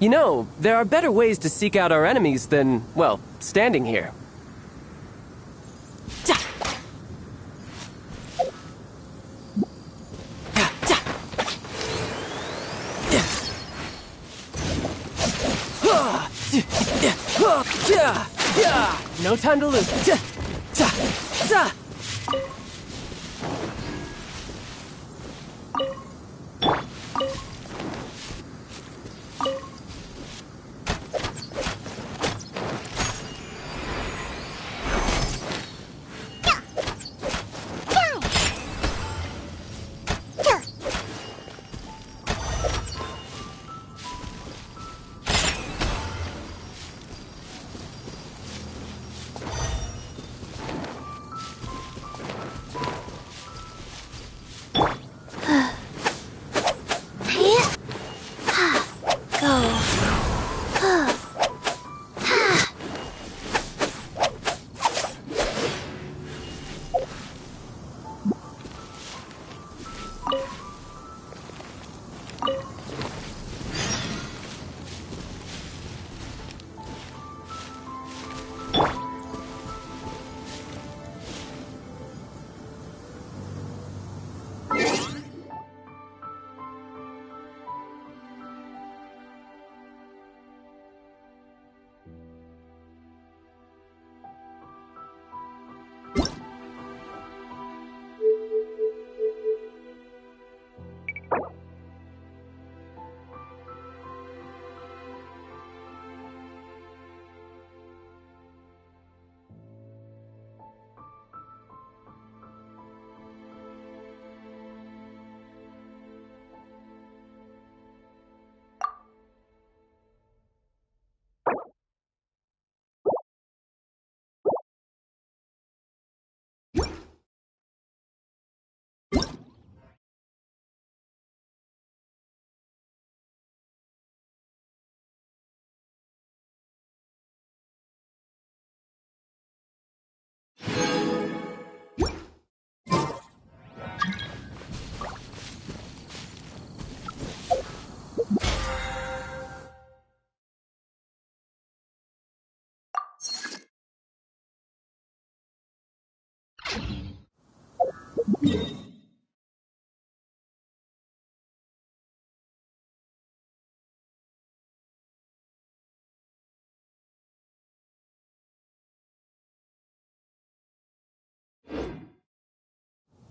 You know, there are better ways to seek out our enemies than, well, standing here. No time to lose.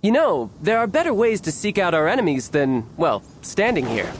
You know, there are better ways to seek out our enemies than, well, standing here.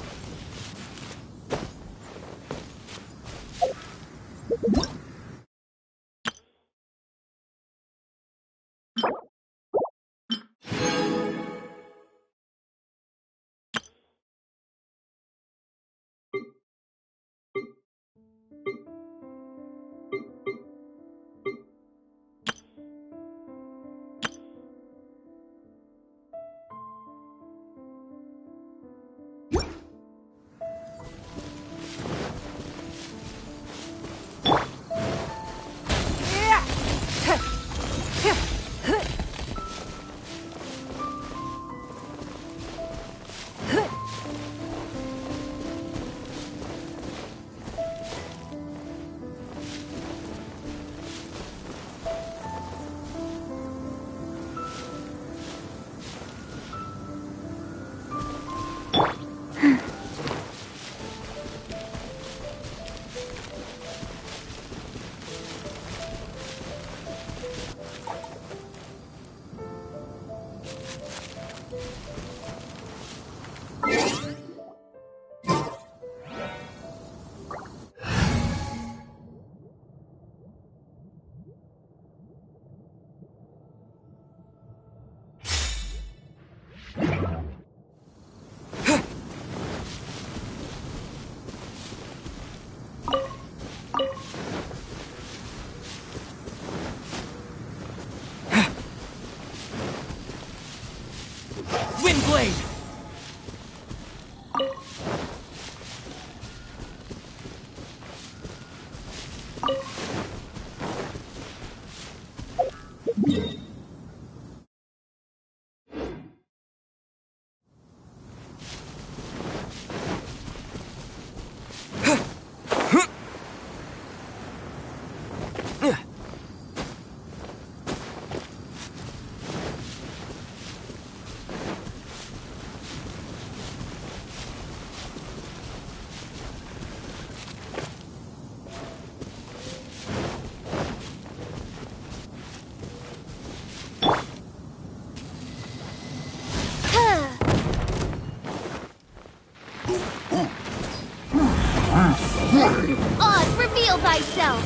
Oz, reveal thyself!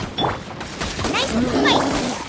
Nice and spicy!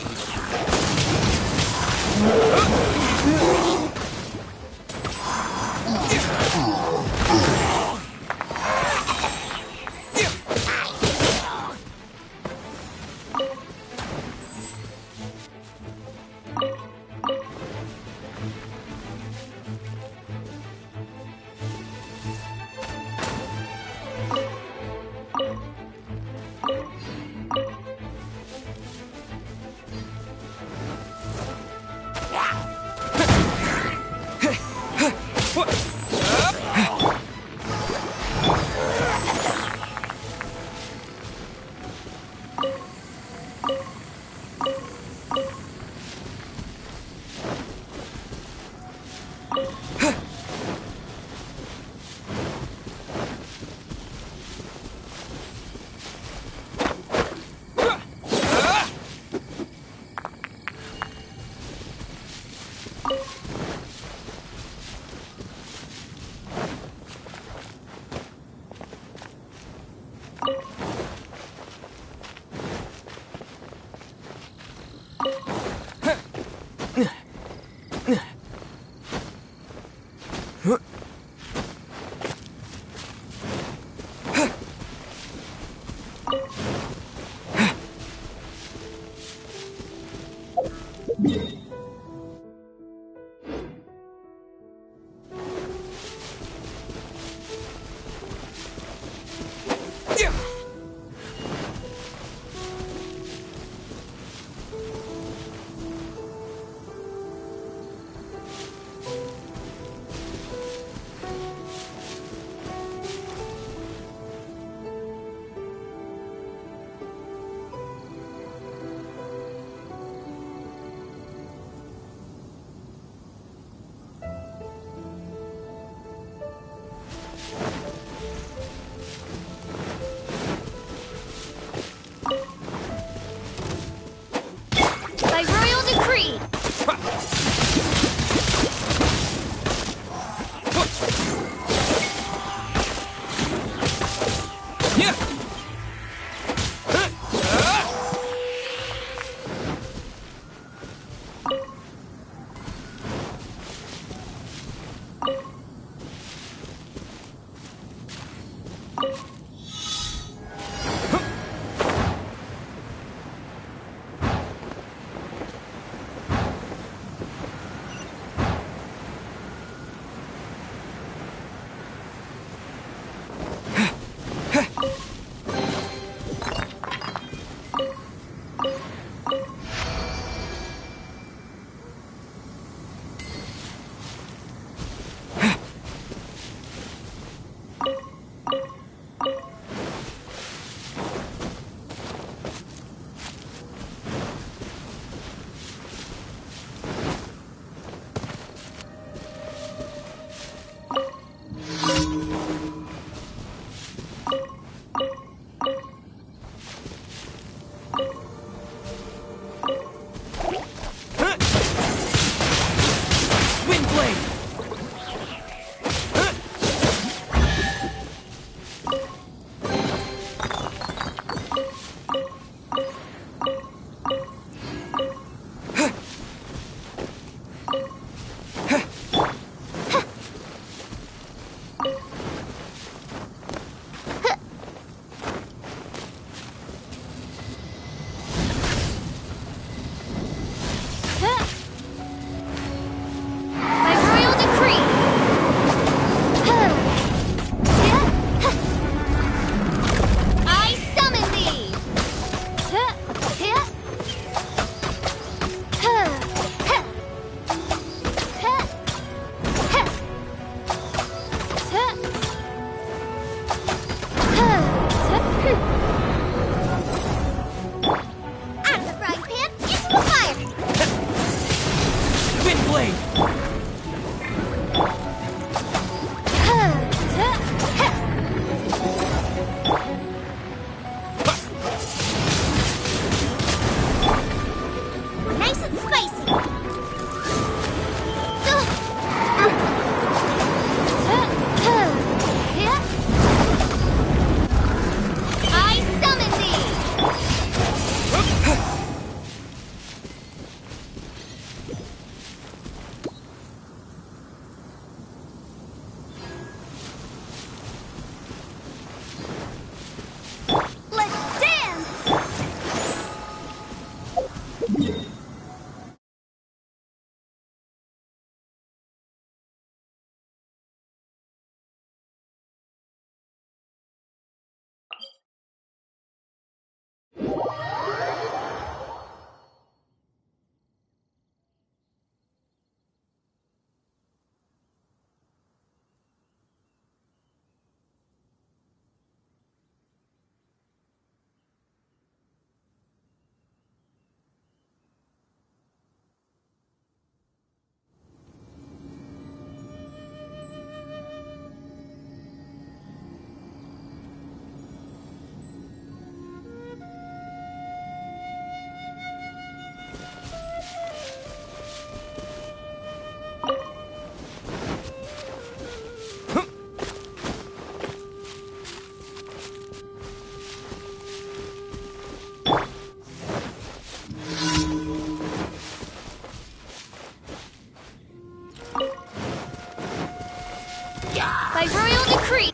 By royal decree.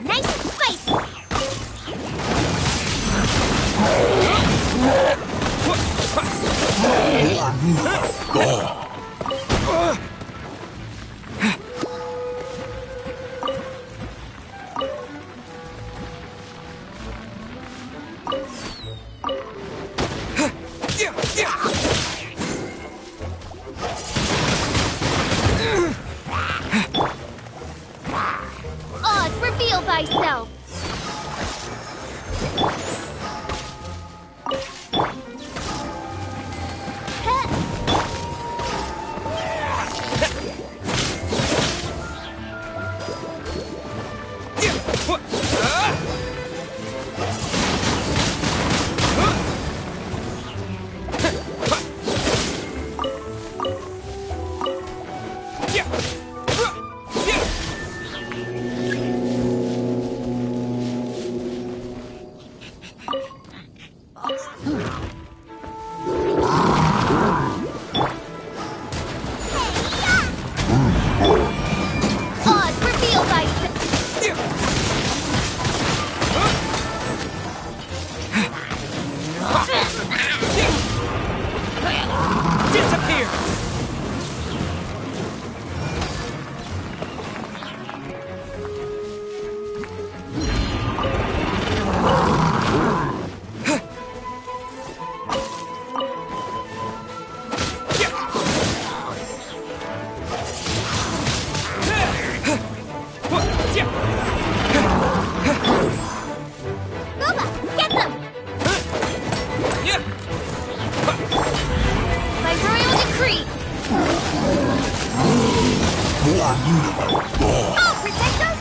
Nice and spicy. Oz, reveal thyself. Oz, reveal thyself. Disappear! Boba, get them. By royal decree. Oh, protect us.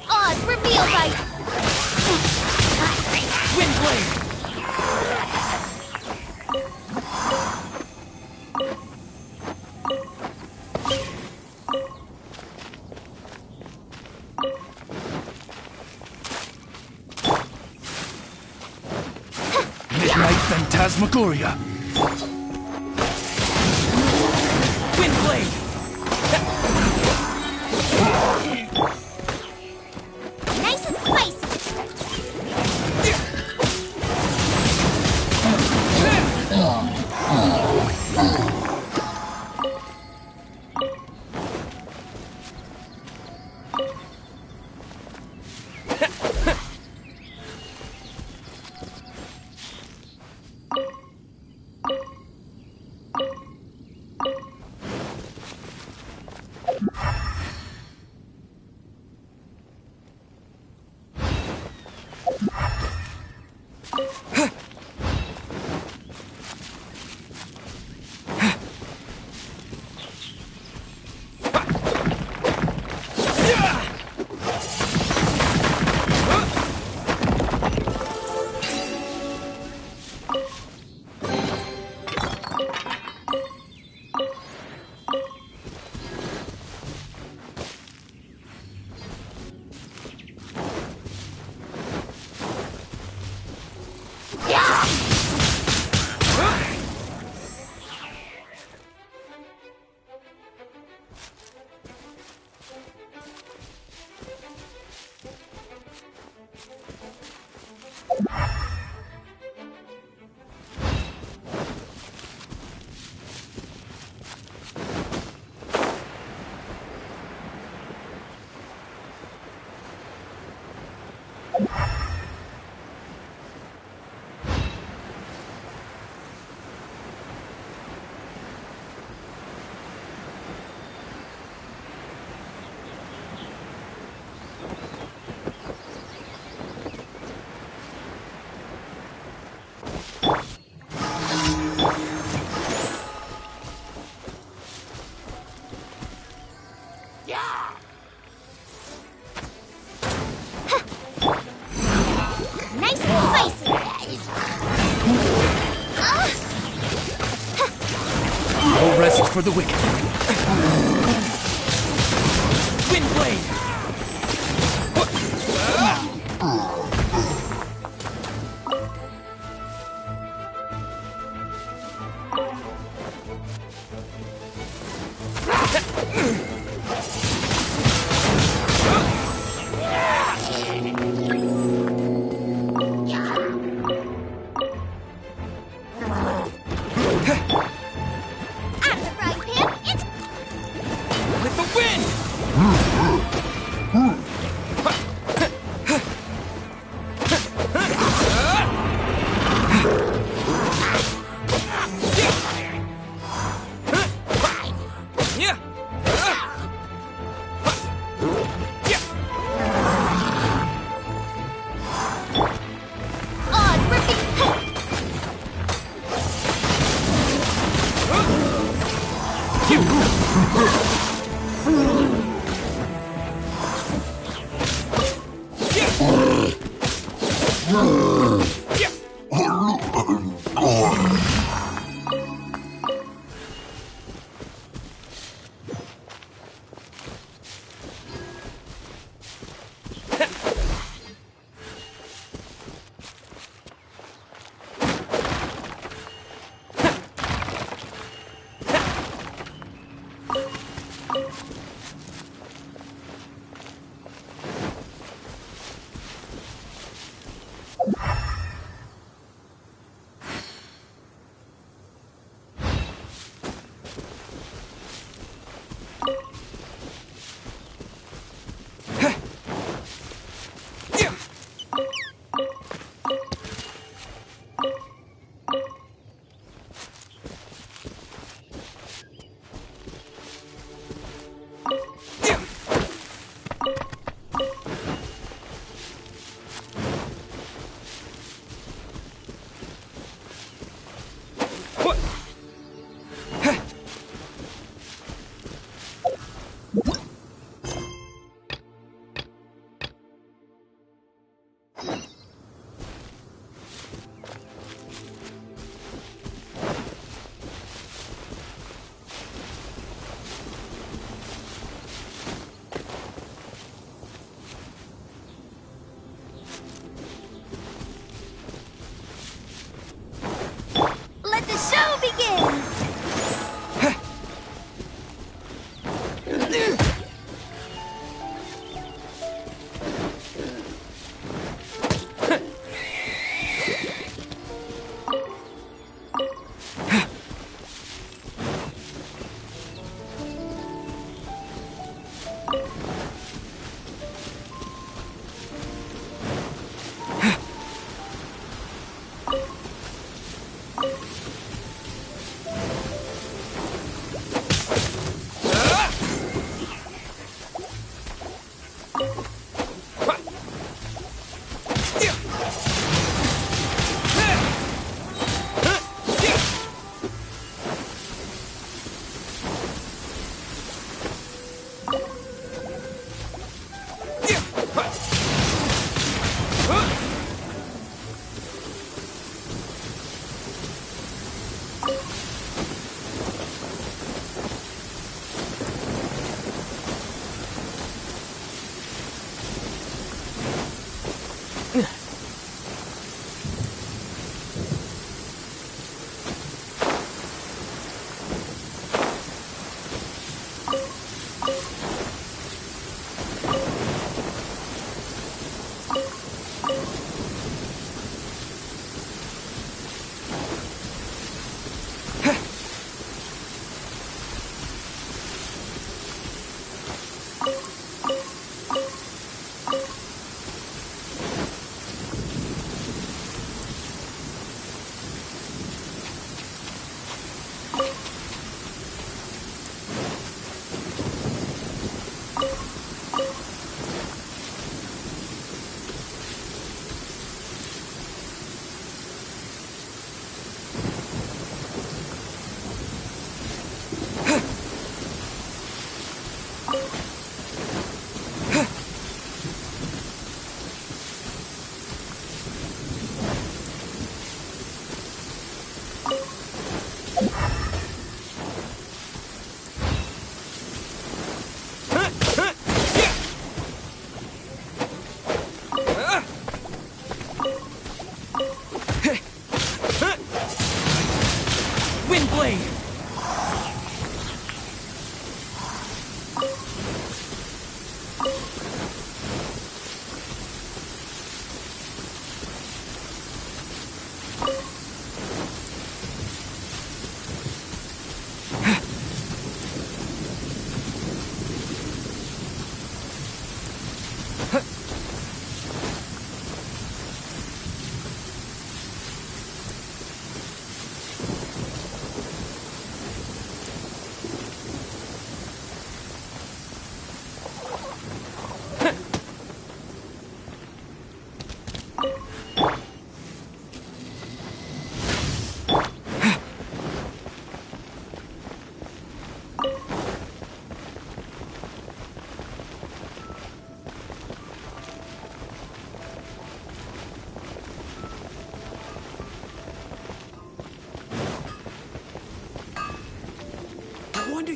Odds revealed by Wind blade! Midnight Phantasmagoria. Wind blade! nice and spicy. Nice and spicy. No rest for the wicked. Wind blade! Out of the frying pan, it's With the wind! Yeah!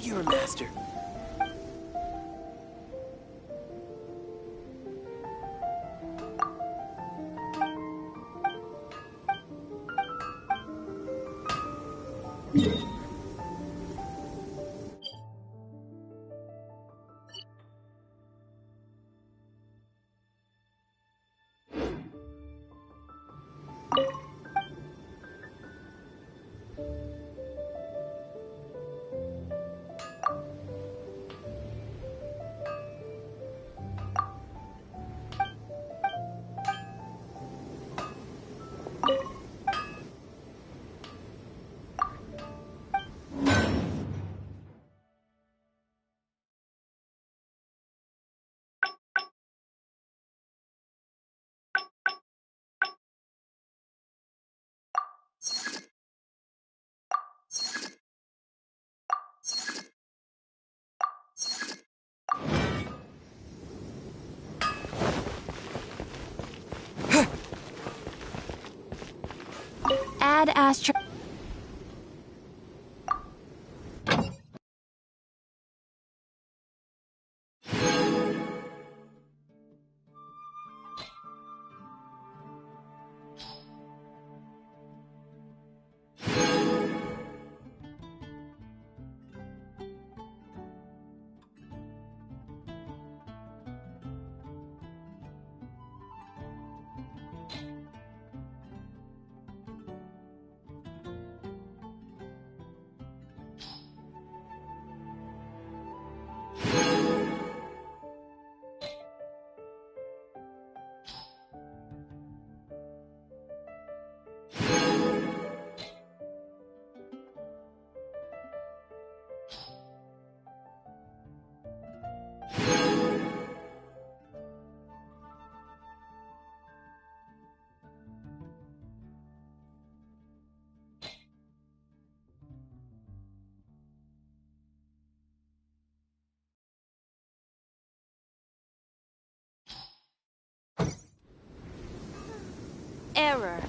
you're a master. Add Astro. Error.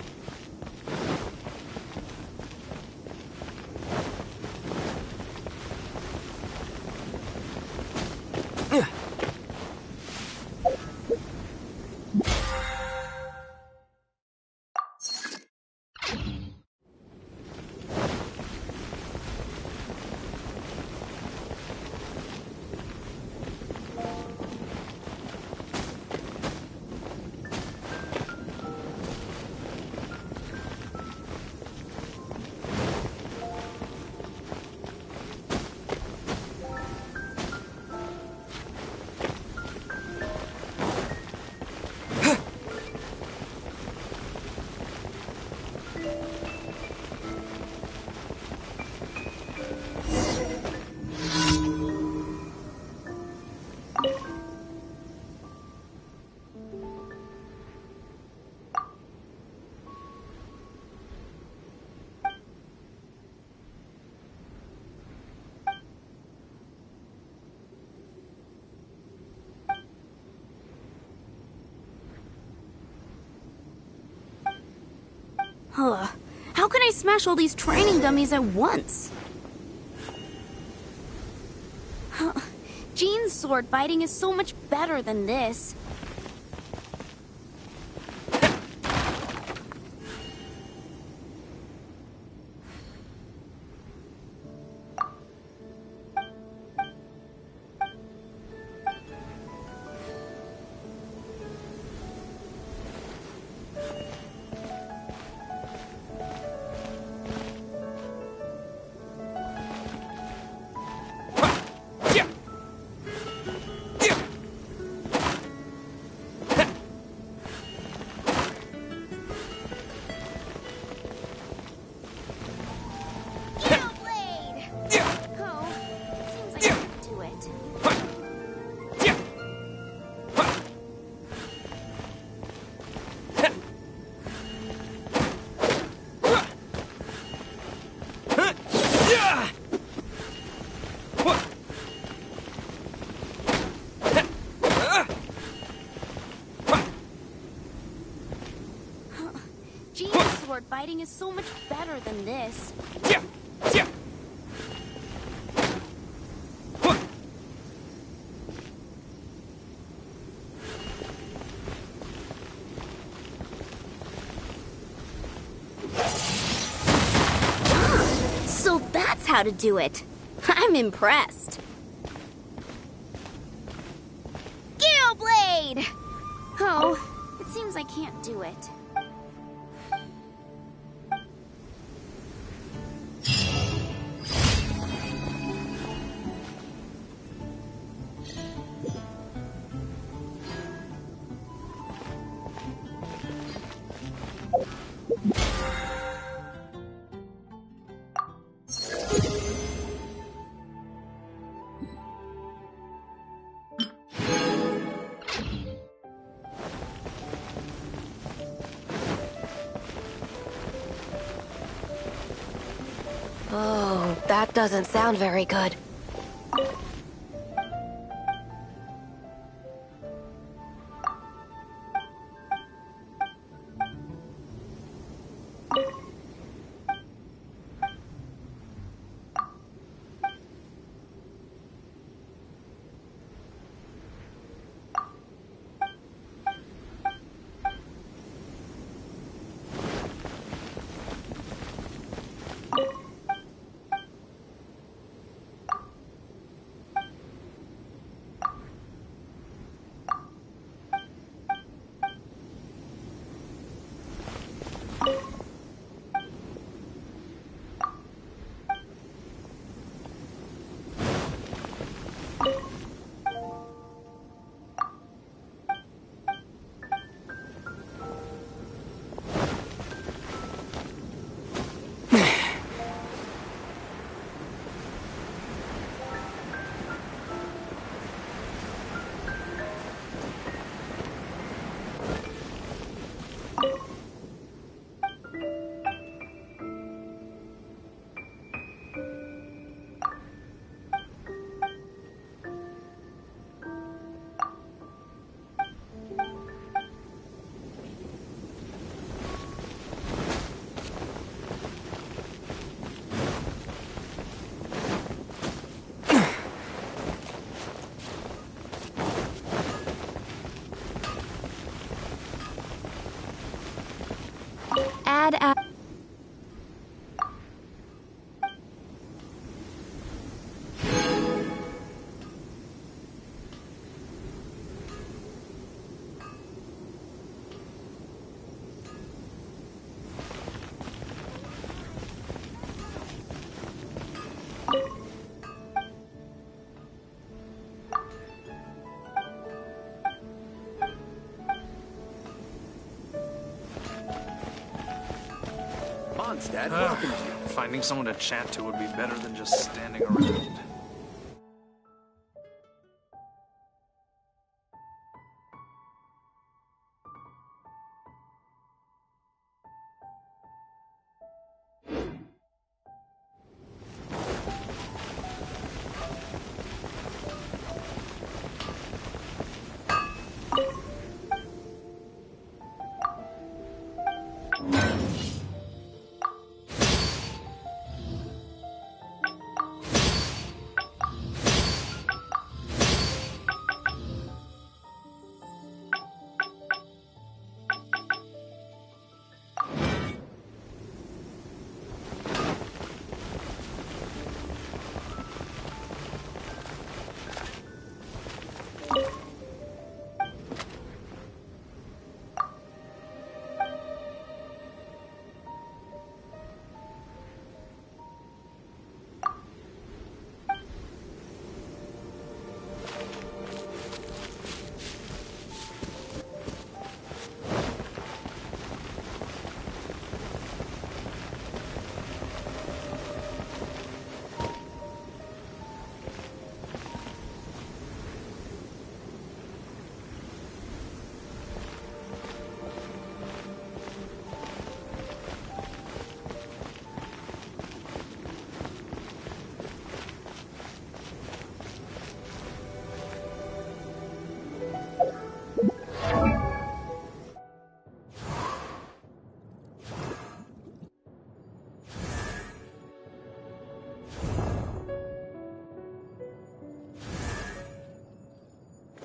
Huh. How can I smash all these training dummies at once? Huh. Jean's sword fighting is so much better than this. Sword fighting is so much better than this. how to do it. I'm impressed. Gale Blade! Oh, it seems I can't do it. Oh, that doesn't sound very good. Add. Dad, welcome to you. Finding someone to chat to would be better than just standing around.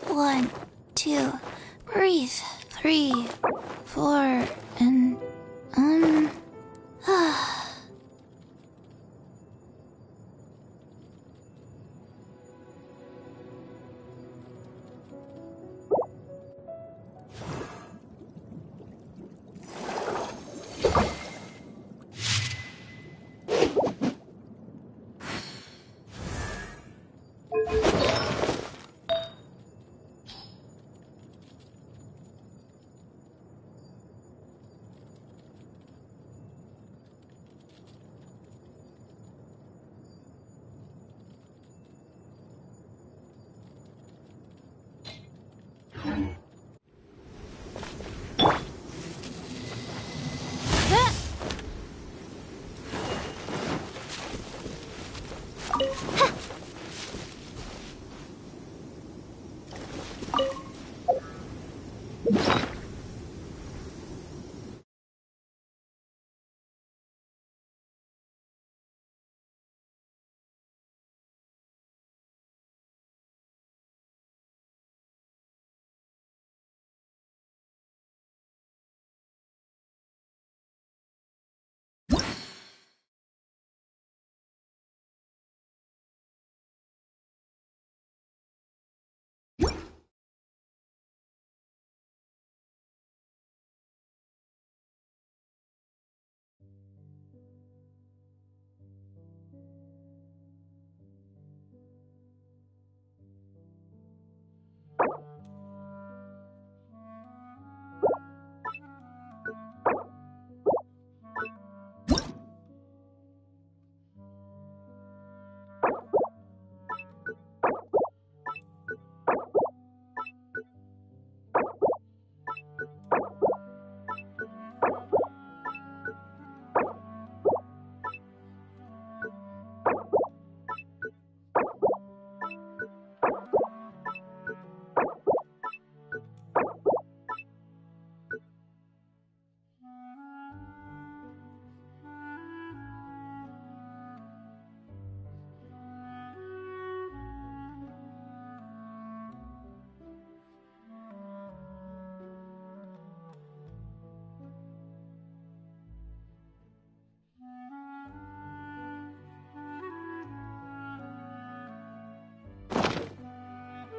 One, two, breathe. 3, 4, and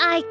I...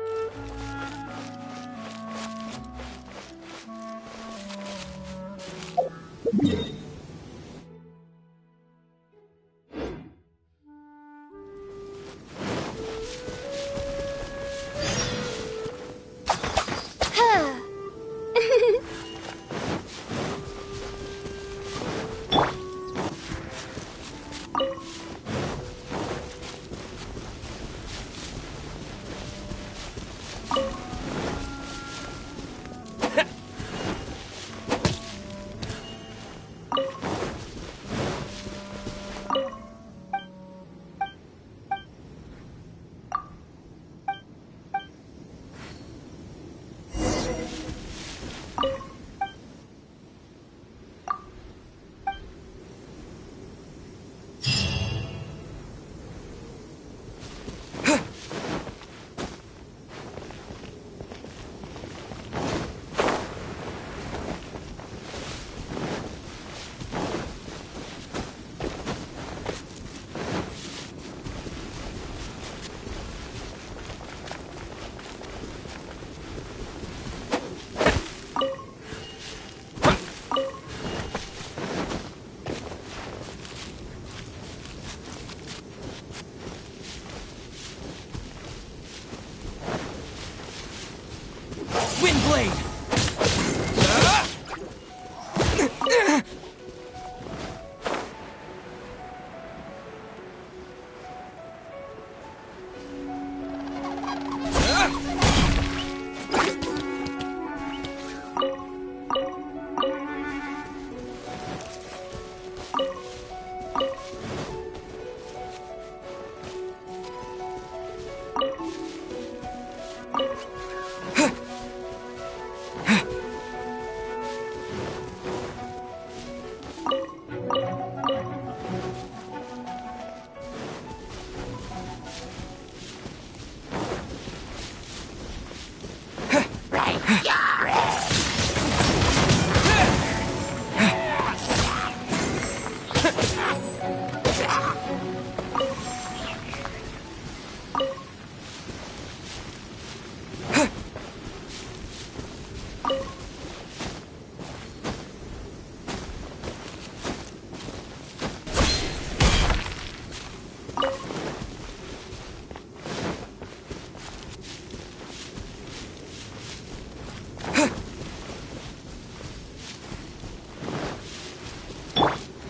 Windblade!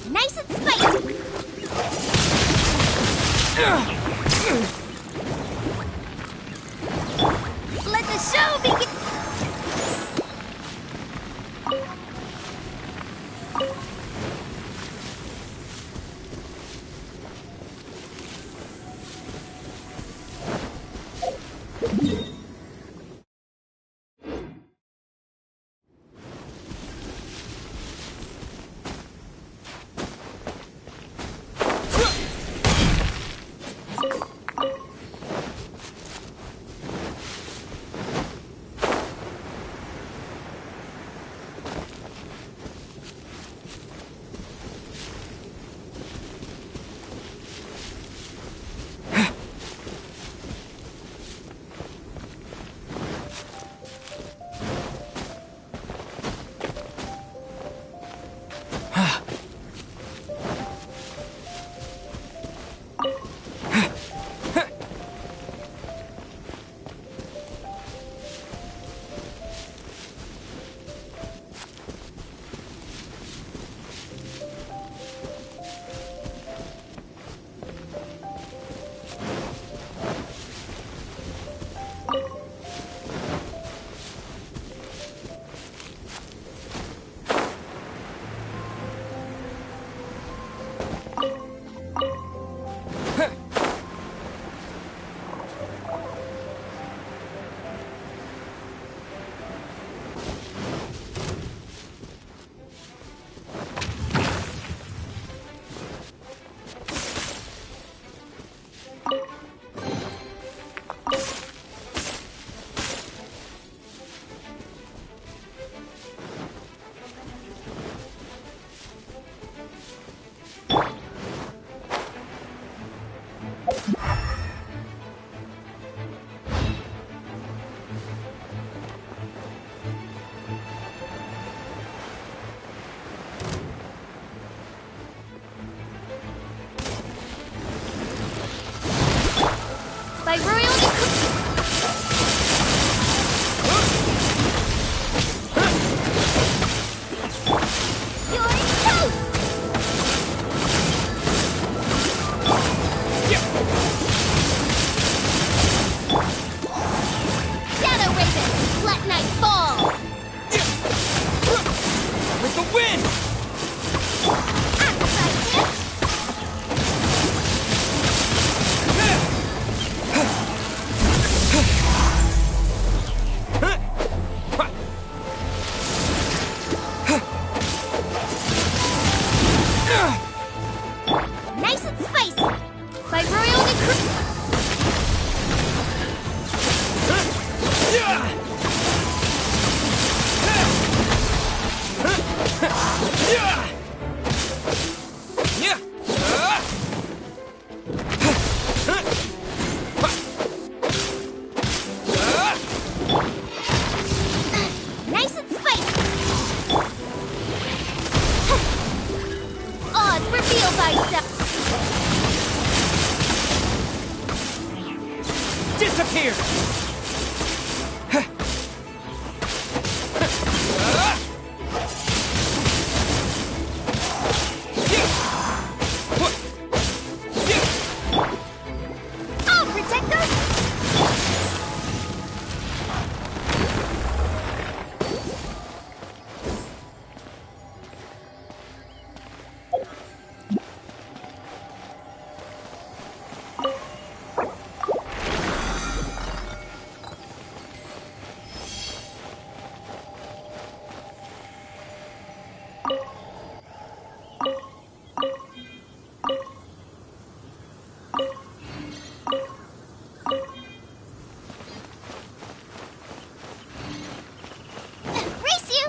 Nice and spicy! Let the show begin! Nice and spicy. Odds reveal thyself. Disappear! I'll protect us. Race you!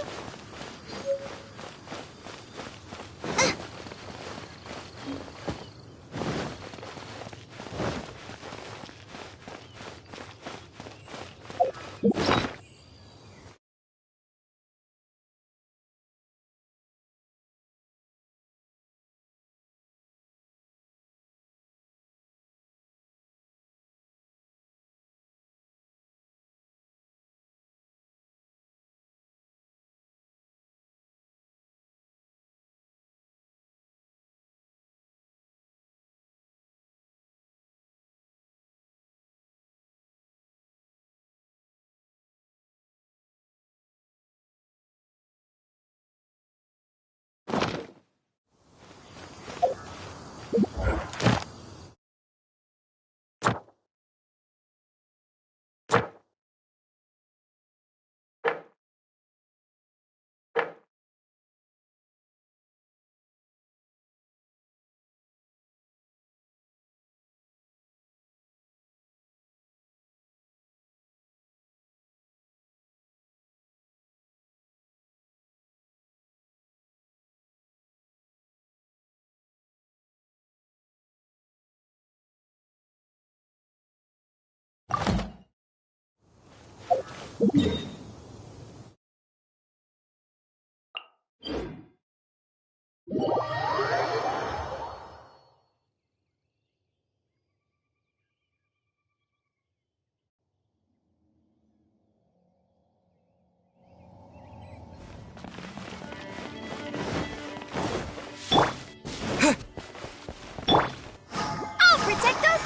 I'll protect us.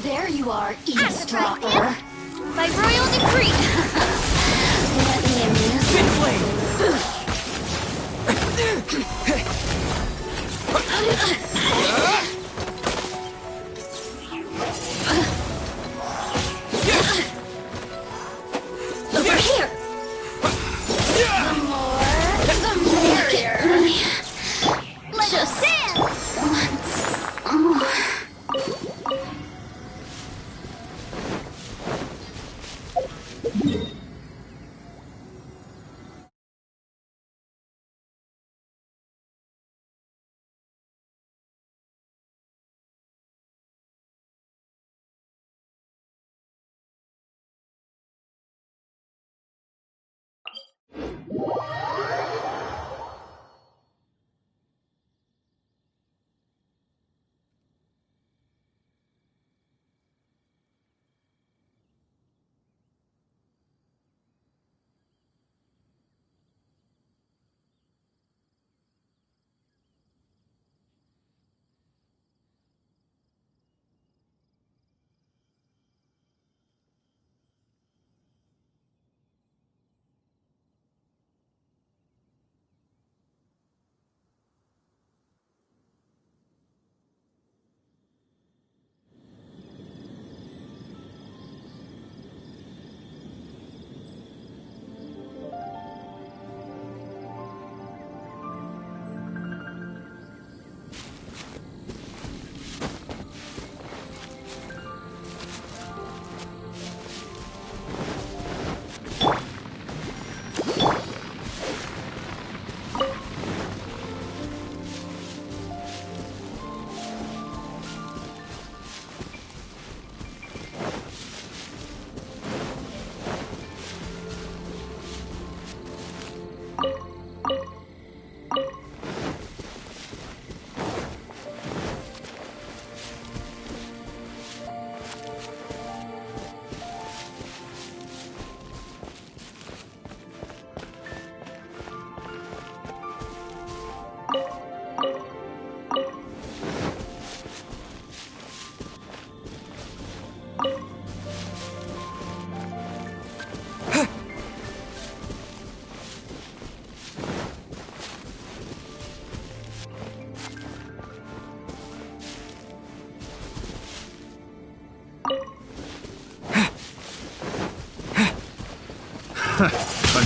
There you are, eavesdropper. By royal decree. Let me amuse you. Over here. The more, the merrier. Let's dance. Once more.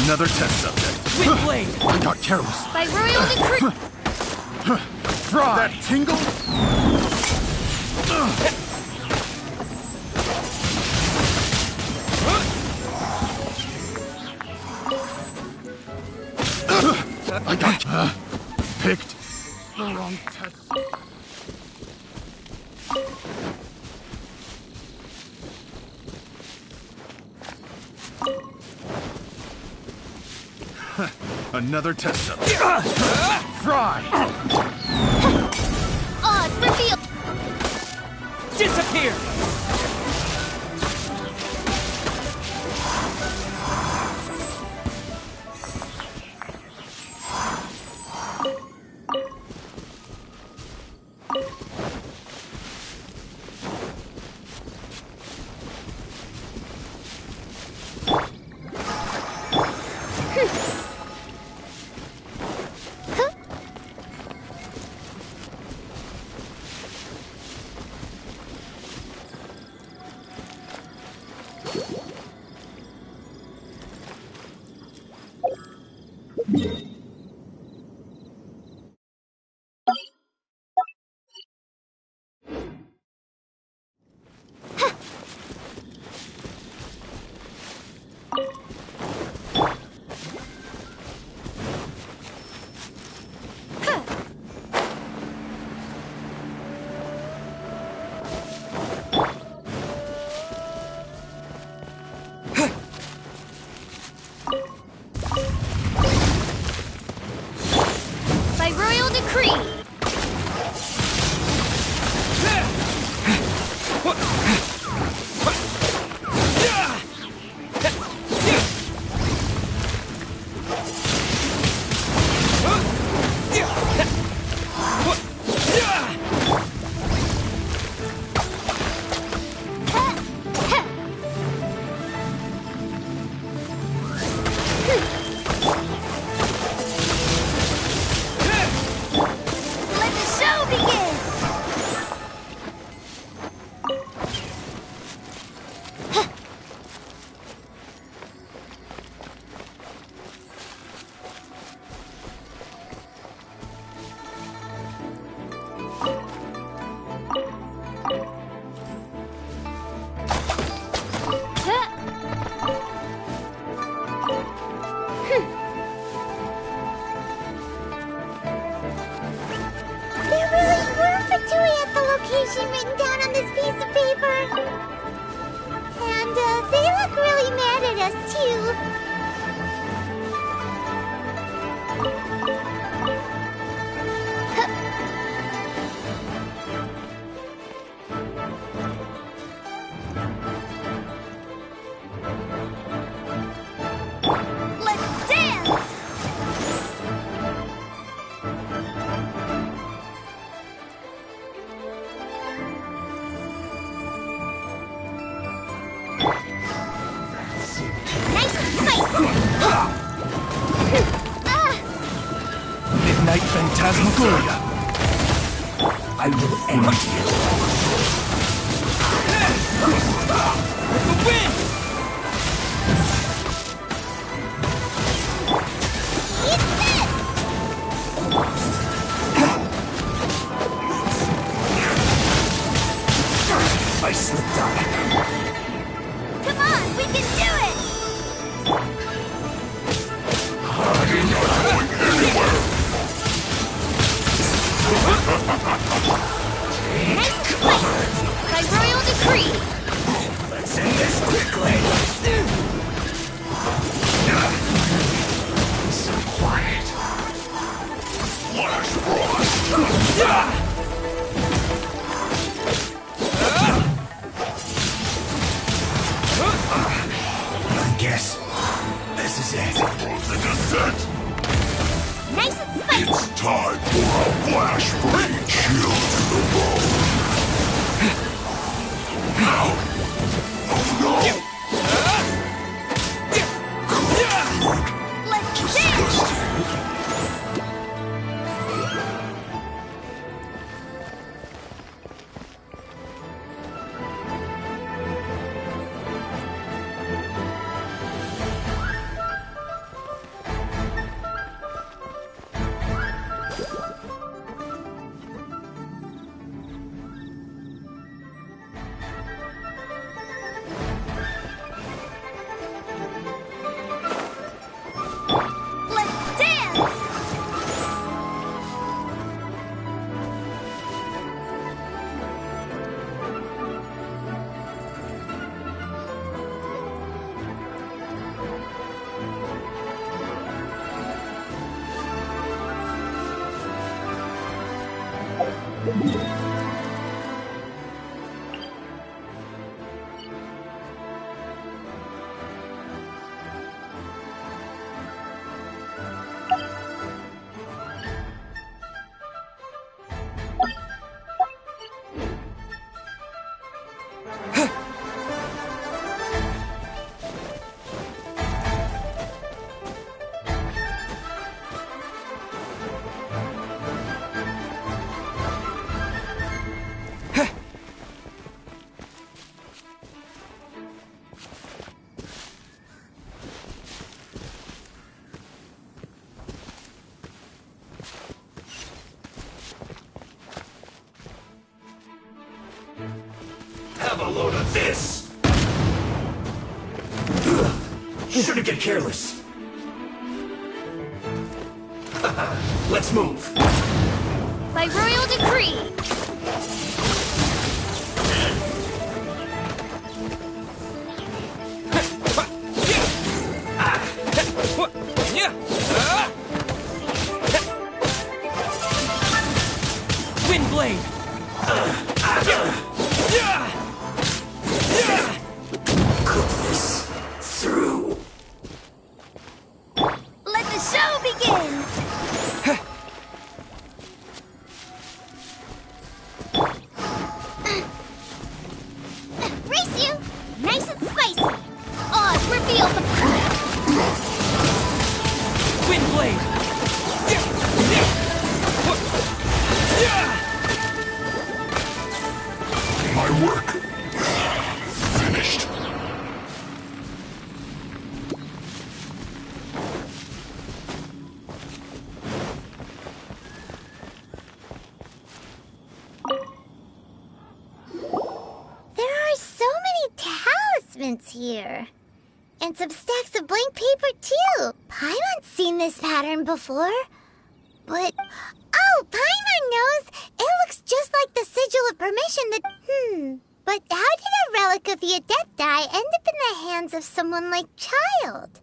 Another test subject. Wind blade! I got careless. By royal decree. Fry! That tingle? I got picked the wrong test. Another test subject. Fry! Odds revealed. Disappear! Written down on this piece of paper. And they look really mad at us too. Let's dance! Nice and spicy! Midnight Phantasmagoria. I will end you. Win! Eat this! I slipped up. Come on, we can do it! I'm not going anywhere. Nice and spicy! By royal decree! Let's end this quickly. So quiet. Flash frost. I guess this is it. The descent. Nice and spicy! It's time for a flash-free chill to the bone. Now. Oh no. Let's dance! Disgusting. Let's dance! Have a load of this! Shouldn't get careless. Let's move. By royal decree! Wind blade! my work. Finished. There are so many talismans here. And some stacks of blank paper, too. Paimon's seen this pattern before. But... oh, Paimon knows! It looks just like the sigil of permission that... But how did a relic of the Adepti end up in the hands of someone like Child?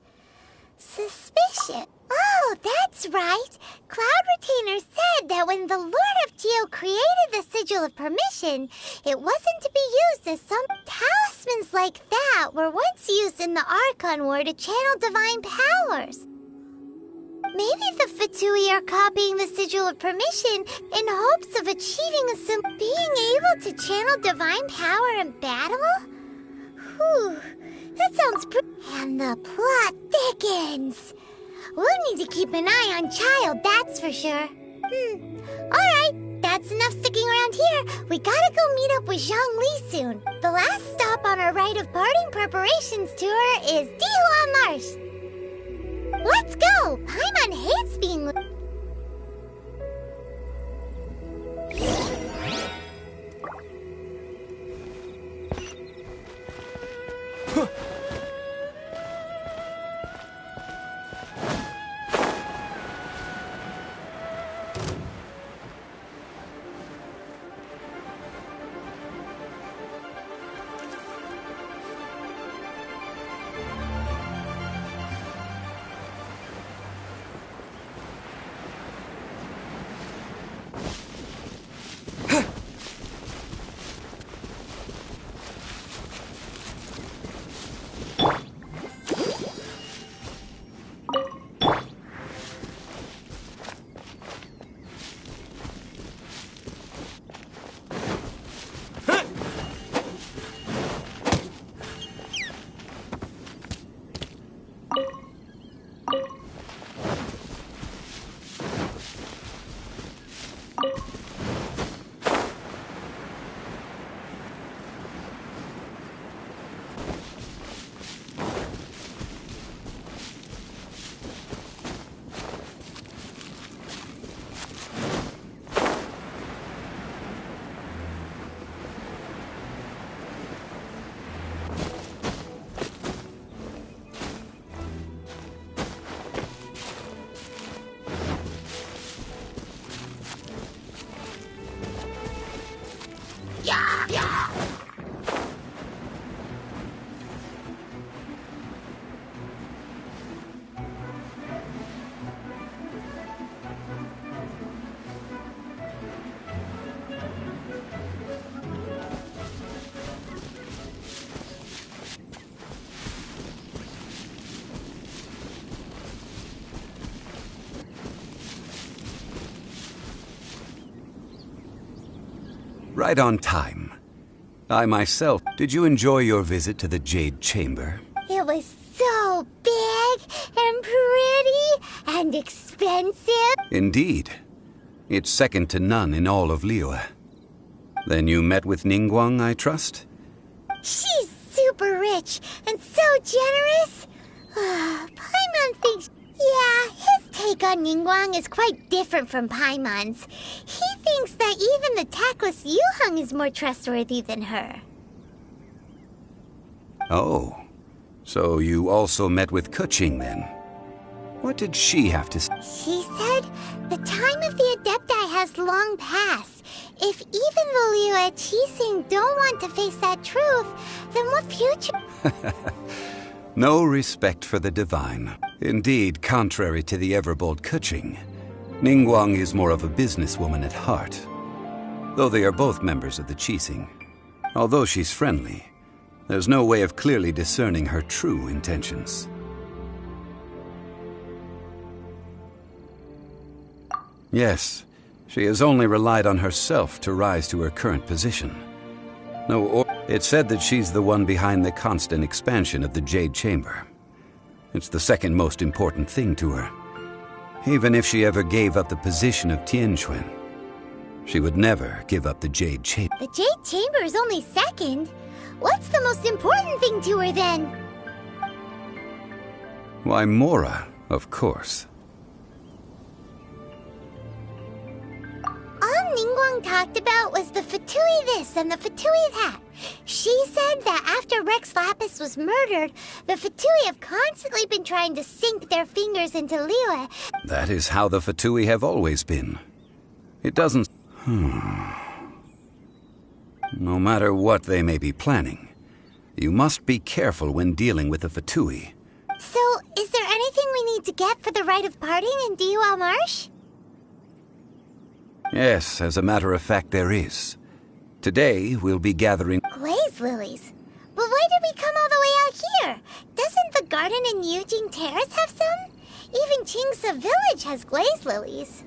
Suspicious. Oh, that's right. Cloud Retainer said that when the Lord of Geo created the Sigil of Permission, it wasn't to be used as some talismans like that were once used in the Archon War to channel divine powers. Maybe the Fatui are copying the Sigil of Permission in hopes of achieving being able to channel divine power in battle? Whew, that sounds pretty... And the plot thickens. We'll need to keep an eye on Child, that's for sure. Alright, that's enough sticking around here. We gotta go meet up with Zhongli soon. The last stop on our rite of parting preparations tour is Dihua Marsh. Let's go! Paimon hates being... Right on time. I myself, did you enjoy your visit to the Jade Chamber? It was so big and pretty and expensive. Indeed. It's second to none in all of Liyue. Then you met with Ningguang, I trust? She's super rich and so generous. Paimon thinks... yeah, his take on Ningguang is quite different from Paimon's. He thinks that even the tactless Yuheng is more trustworthy than her. Oh, so you also met with Keqing then? What did she have to say? She said the time of the Adepti has long passed. If even the Liyue Qixing don't want to face that truth, then what future... No respect for the divine. Indeed, contrary to the ever-bold Keqing, Ningguang is more of a businesswoman at heart. Though they are both members of the Qixing. Although she's friendly, there's no way of clearly discerning her true intentions. Yes, she has only relied on herself to rise to her current position. It's said that she's the one behind the constant expansion of the Jade Chamber. It's the second most important thing to her. Even if she ever gave up the position of Tianquan. She would never give up the Jade Chamber. The Jade Chamber is only second. What's the most important thing to her then? Why, Mora, of course. All Ningguang talked about was the Fatui this and the Fatui that. She said that after Rex Lapis was murdered, the Fatui have constantly been trying to sink their fingers into Liyue. That is how the Fatui have always been. It doesn't... No matter what they may be planning, you must be careful when dealing with the Fatui. So, is there anything we need to get for the rite of parting in Dihua Marsh? Yes, as a matter of fact, there is. Today, we'll be gathering... Glaze lilies? But why did we come all the way out here? Doesn't the garden in Yujing Terrace have some? Even Qingsa Village has glaze lilies.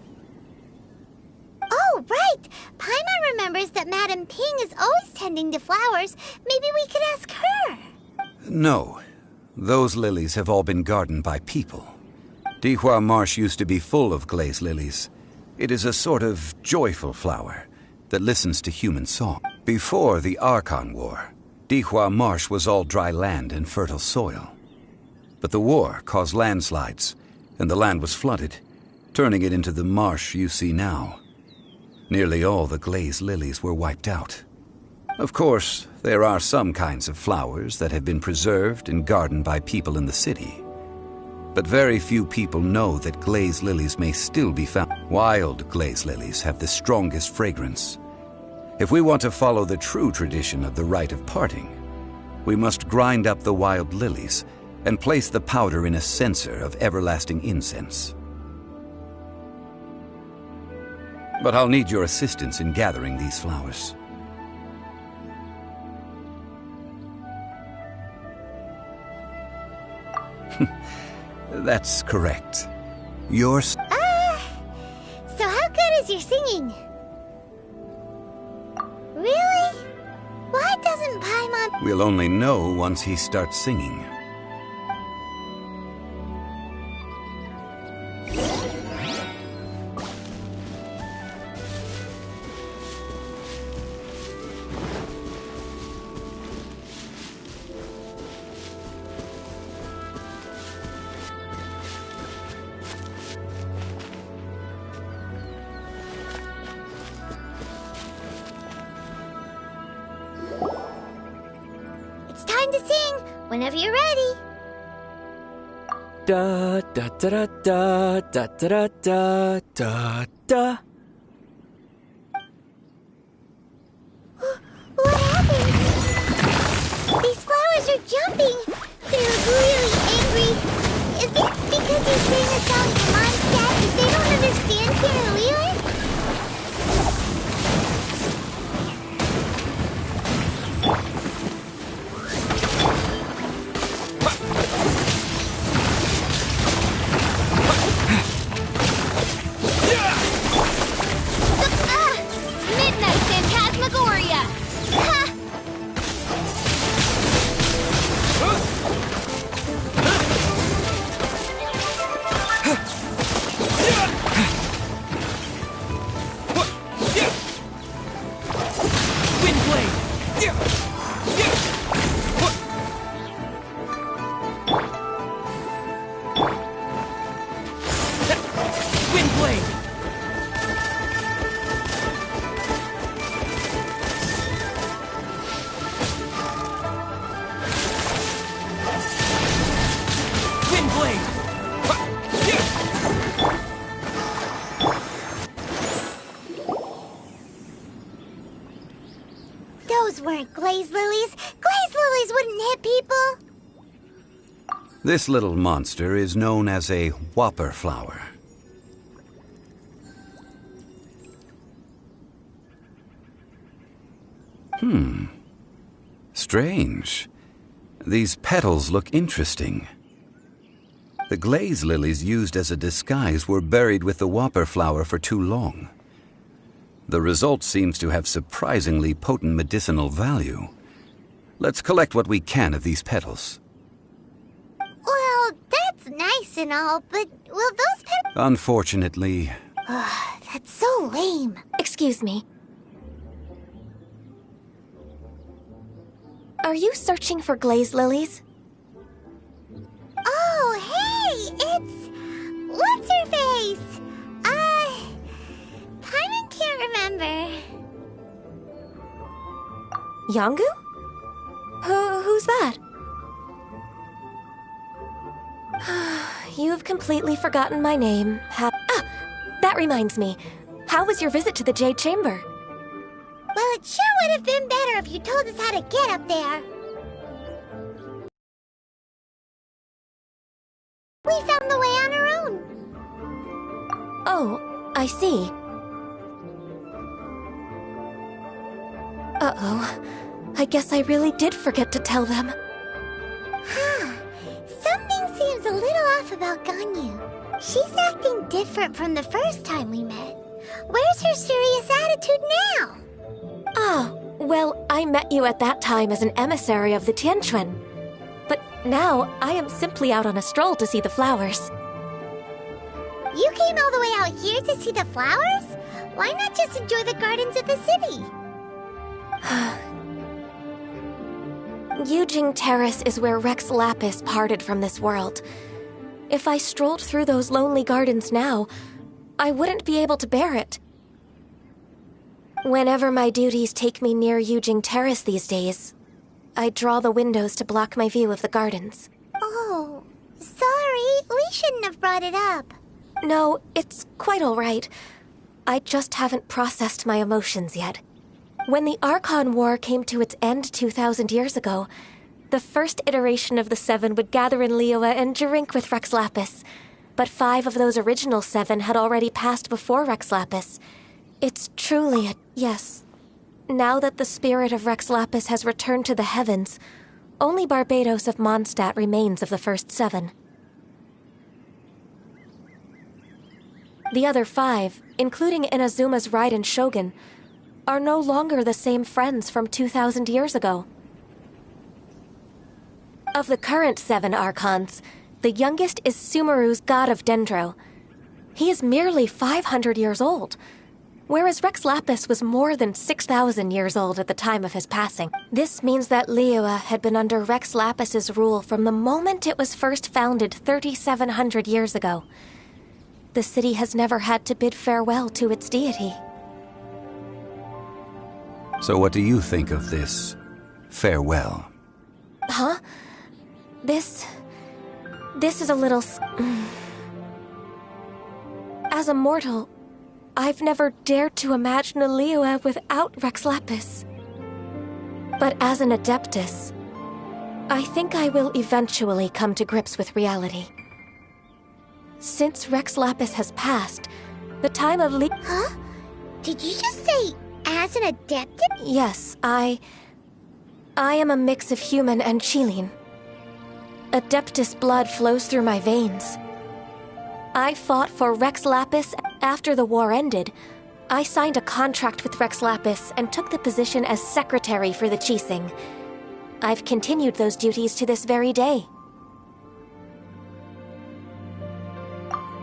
Oh, right! Paimon remembers that Madame Ping is always tending to flowers. Maybe we could ask her. No. Those lilies have all been gardened by people. Dihua Marsh used to be full of glaze lilies. It is a sort of joyful flower that listens to human song. Before the Archon War, Dihua Marsh was all dry land and fertile soil. But the war caused landslides, and the land was flooded, turning it into the marsh you see now. Nearly all the glaze lilies were wiped out. Of course, there are some kinds of flowers that have been preserved and gardened by people in the city. But very few people know that glaze lilies may still be found. Wild glaze lilies have the strongest fragrance. If we want to follow the true tradition of the rite of parting, we must grind up the wild lilies and place the powder in a censer of everlasting incense. But I'll need your assistance in gathering these flowers. That's correct. So how good is your singing? Really? Why doesn't Paimon... We'll only know once he starts singing. It's time to sing, whenever you're ready. Da da da da da da da da da. What happened? These flowers are jumping. They're really angry. Is it because they sang a song in Mondstadt that they don't understand here in Liyue? Midnight Phantasmagoria! Ha! Those weren't glaze lilies. Glaze lilies wouldn't hit people. This little monster is known as a whopper flower. Strange. These petals look interesting. The glaze lilies used as a disguise were buried with the whopper flower for too long. The result seems to have surprisingly potent medicinal value. Let's collect what we can of these petals. Well, that's nice and all, but will those petals... Unfortunately... That's so lame. Excuse Excuse me. Are you searching for glaze lilies? Oh, hey! It's... What's-her-face? Paimon can't remember. Yongu? Who's that? You've completely forgotten my name. That reminds me. How was your visit to the Jade Chamber? Well, it sure would have been better if you told us how to get up there. We found the way on our own. Oh, I see. Uh-oh. I guess I really did forget to tell them. Something seems a little off about Ganyu. She's acting different from the first time we met. Where's her serious attitude now? Well, I met you at that time as an emissary of the Tianquan. But now, I am simply out on a stroll to see the flowers. You came all the way out here to see the flowers? Why not just enjoy the gardens of the city? Yujing Terrace is where Rex Lapis parted from this world. If I strolled through those lonely gardens now, I wouldn't be able to bear it. Whenever my duties take me near Yujing Terrace these days, I draw the windows to block my view of the gardens. Oh, sorry. We shouldn't have brought it up. No, it's quite all right. I just haven't processed my emotions yet. When the Archon War came to its end 2,000 years ago, the first iteration of the Seven would gather in Liyue and drink with Rex Lapis. But 5 of those original 7 had already passed before Rex Lapis. It's truly a... yes. Now that the spirit of Rex Lapis has returned to the heavens, only Barbados of Mondstadt remains of the first 7. The other 5, including Inazuma's Raiden Shogun, are no longer the same friends from 2,000 years ago. Of the current 7 Archons, the youngest is Sumeru's God of Dendro. He is merely 500 years old, whereas Rex Lapis was more than 6,000 years old at the time of his passing. This means that Liyue had been under Rex Lapis's rule from the moment it was first founded 3,700 years ago. The city has never had to bid farewell to its deity. So what do you think of this farewell? Huh? This is a little... As a mortal, I've never dared to imagine a Liyue without Rex Lapis. But as an Adeptus, I think I will eventually come to grips with reality. Since Rex Lapis has passed, the time of Huh? Did you just say, as an Adeptus? Yes, I am a mix of human and Chilean. Adeptus blood flows through my veins. I fought for Rex Lapis. After the war ended, I signed a contract with Rex Lapis and took the position as secretary for the Qixing. I've continued those duties to this very day.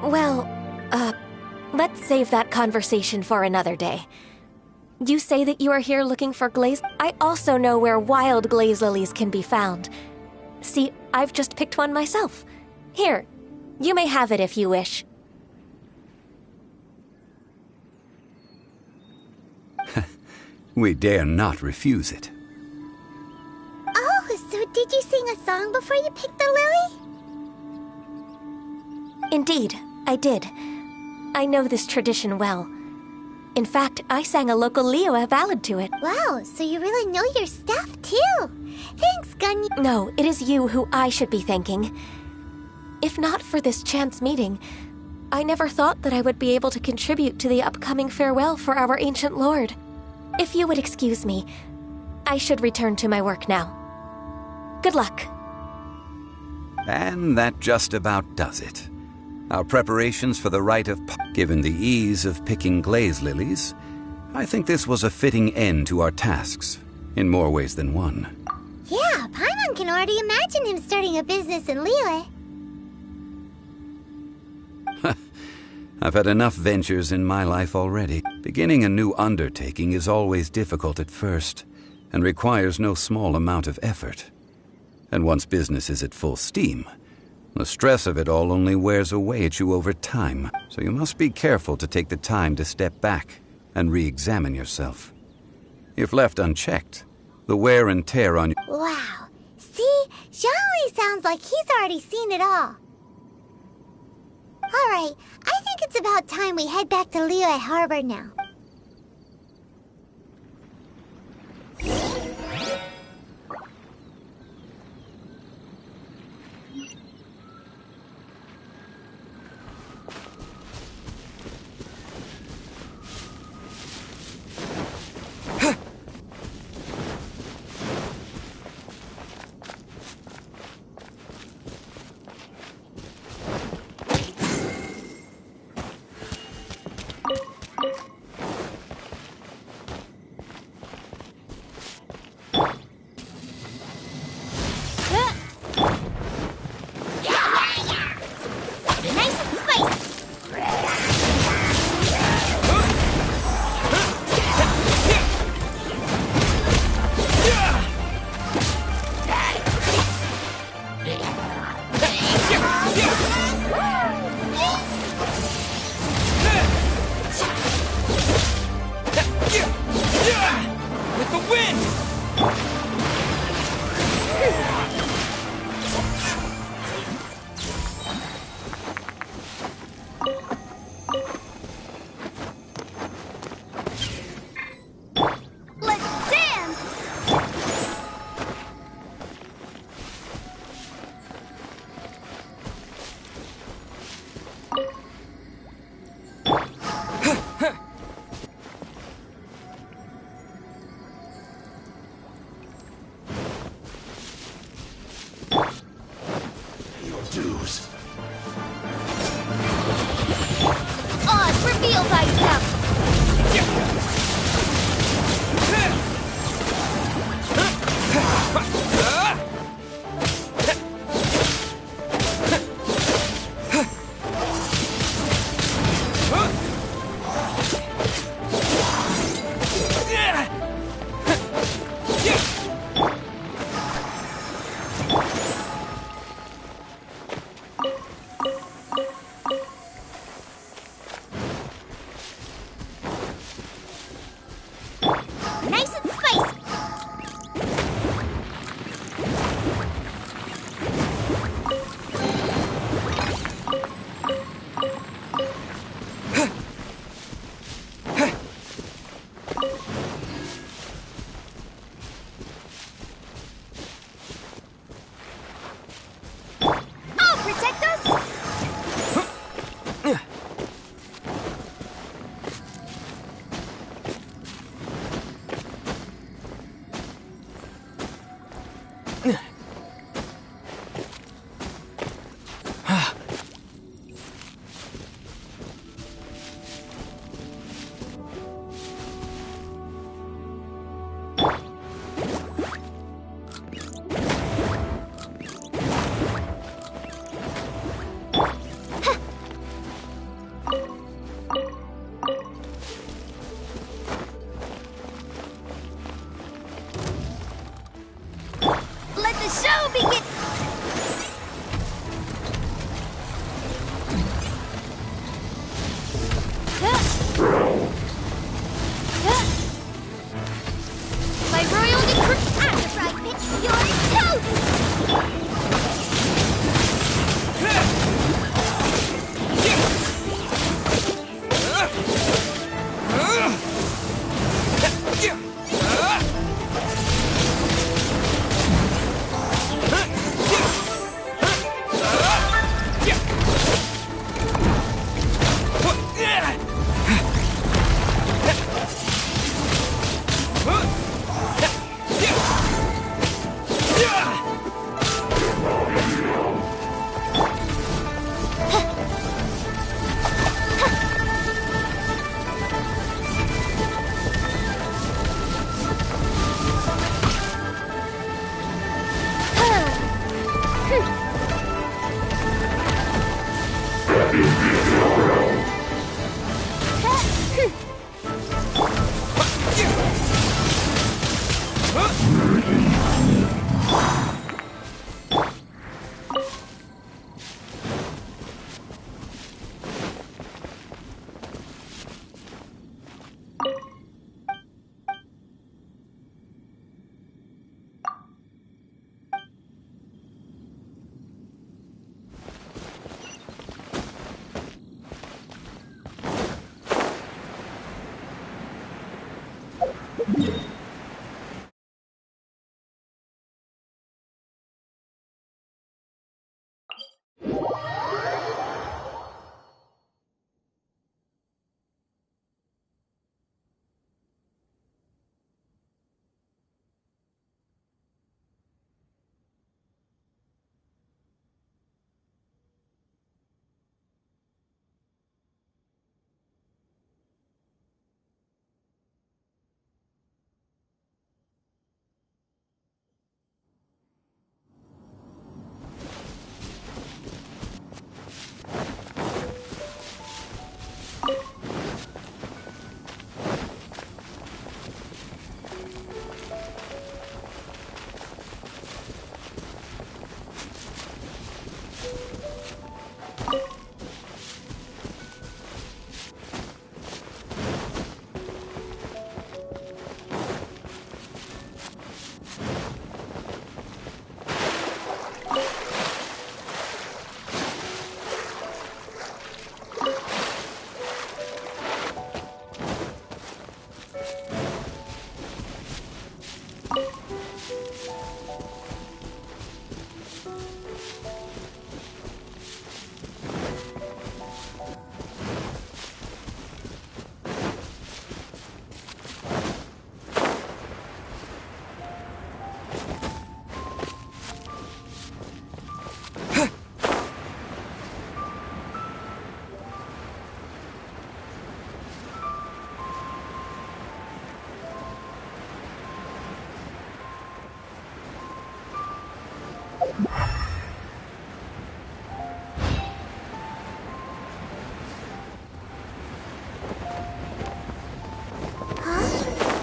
Well, let's save that conversation for another day. You say that you are here looking for glaze? I also know where wild glaze lilies can be found. See, I've just picked one myself. Here, you may have it if you wish. We dare not refuse it. Oh, so did you sing a song before you picked the lily? Indeed, I did. I know this tradition well. In fact, I sang a local Liyue ballad to it. Wow, so you really know your stuff, too. Thanks, Ganyu. No, it is you who I should be thanking. If not for this chance meeting, I never thought that I would be able to contribute to the upcoming farewell for our ancient lord. If you would excuse me, I should return to my work now. Good luck. And that just about does it. Our preparations for the rite of... Given the ease of picking glaze lilies, I think this was a fitting end to our tasks, in more ways than one. Yeah, Paimon can already imagine him starting a business in Liyue. I've had enough ventures in my life already. Beginning a new undertaking is always difficult at first, and requires no small amount of effort. And once business is at full steam, the stress of it all only wears away at you over time, so you must be careful to take the time to step back and re-examine yourself. If left unchecked, the wear and tear on you... Wow. See? Zhongli sounds like he's already seen it all. Alright, I think it's about time we head back to Liyue Harbor now.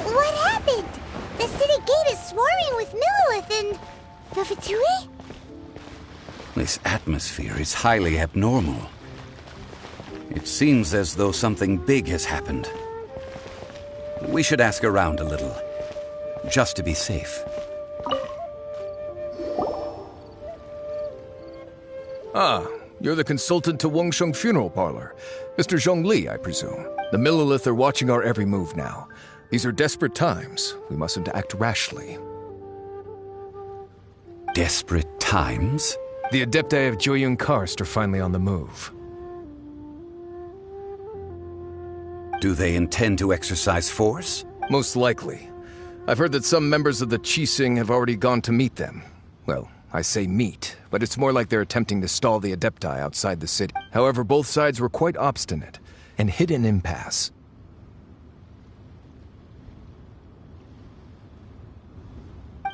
What happened? The city gate is swarming with Millilith and... the Fatui? This atmosphere is highly abnormal. It seems as though something big has happened. We should ask around a little, just to be safe. Ah, you're the consultant to Wangsheng Funeral Parlor. Mr. Zhongli, I presume. The Millilith are watching our every move now. These are desperate times. We mustn't act rashly. Desperate times? The Adepti of Joyun Karst are finally on the move. Do they intend to exercise force? Most likely. I've heard that some members of the Qixing have already gone to meet them. Well, I say meet, but it's more like they're attempting to stall the Adepti outside the city. However, both sides were quite obstinate and hit an impasse.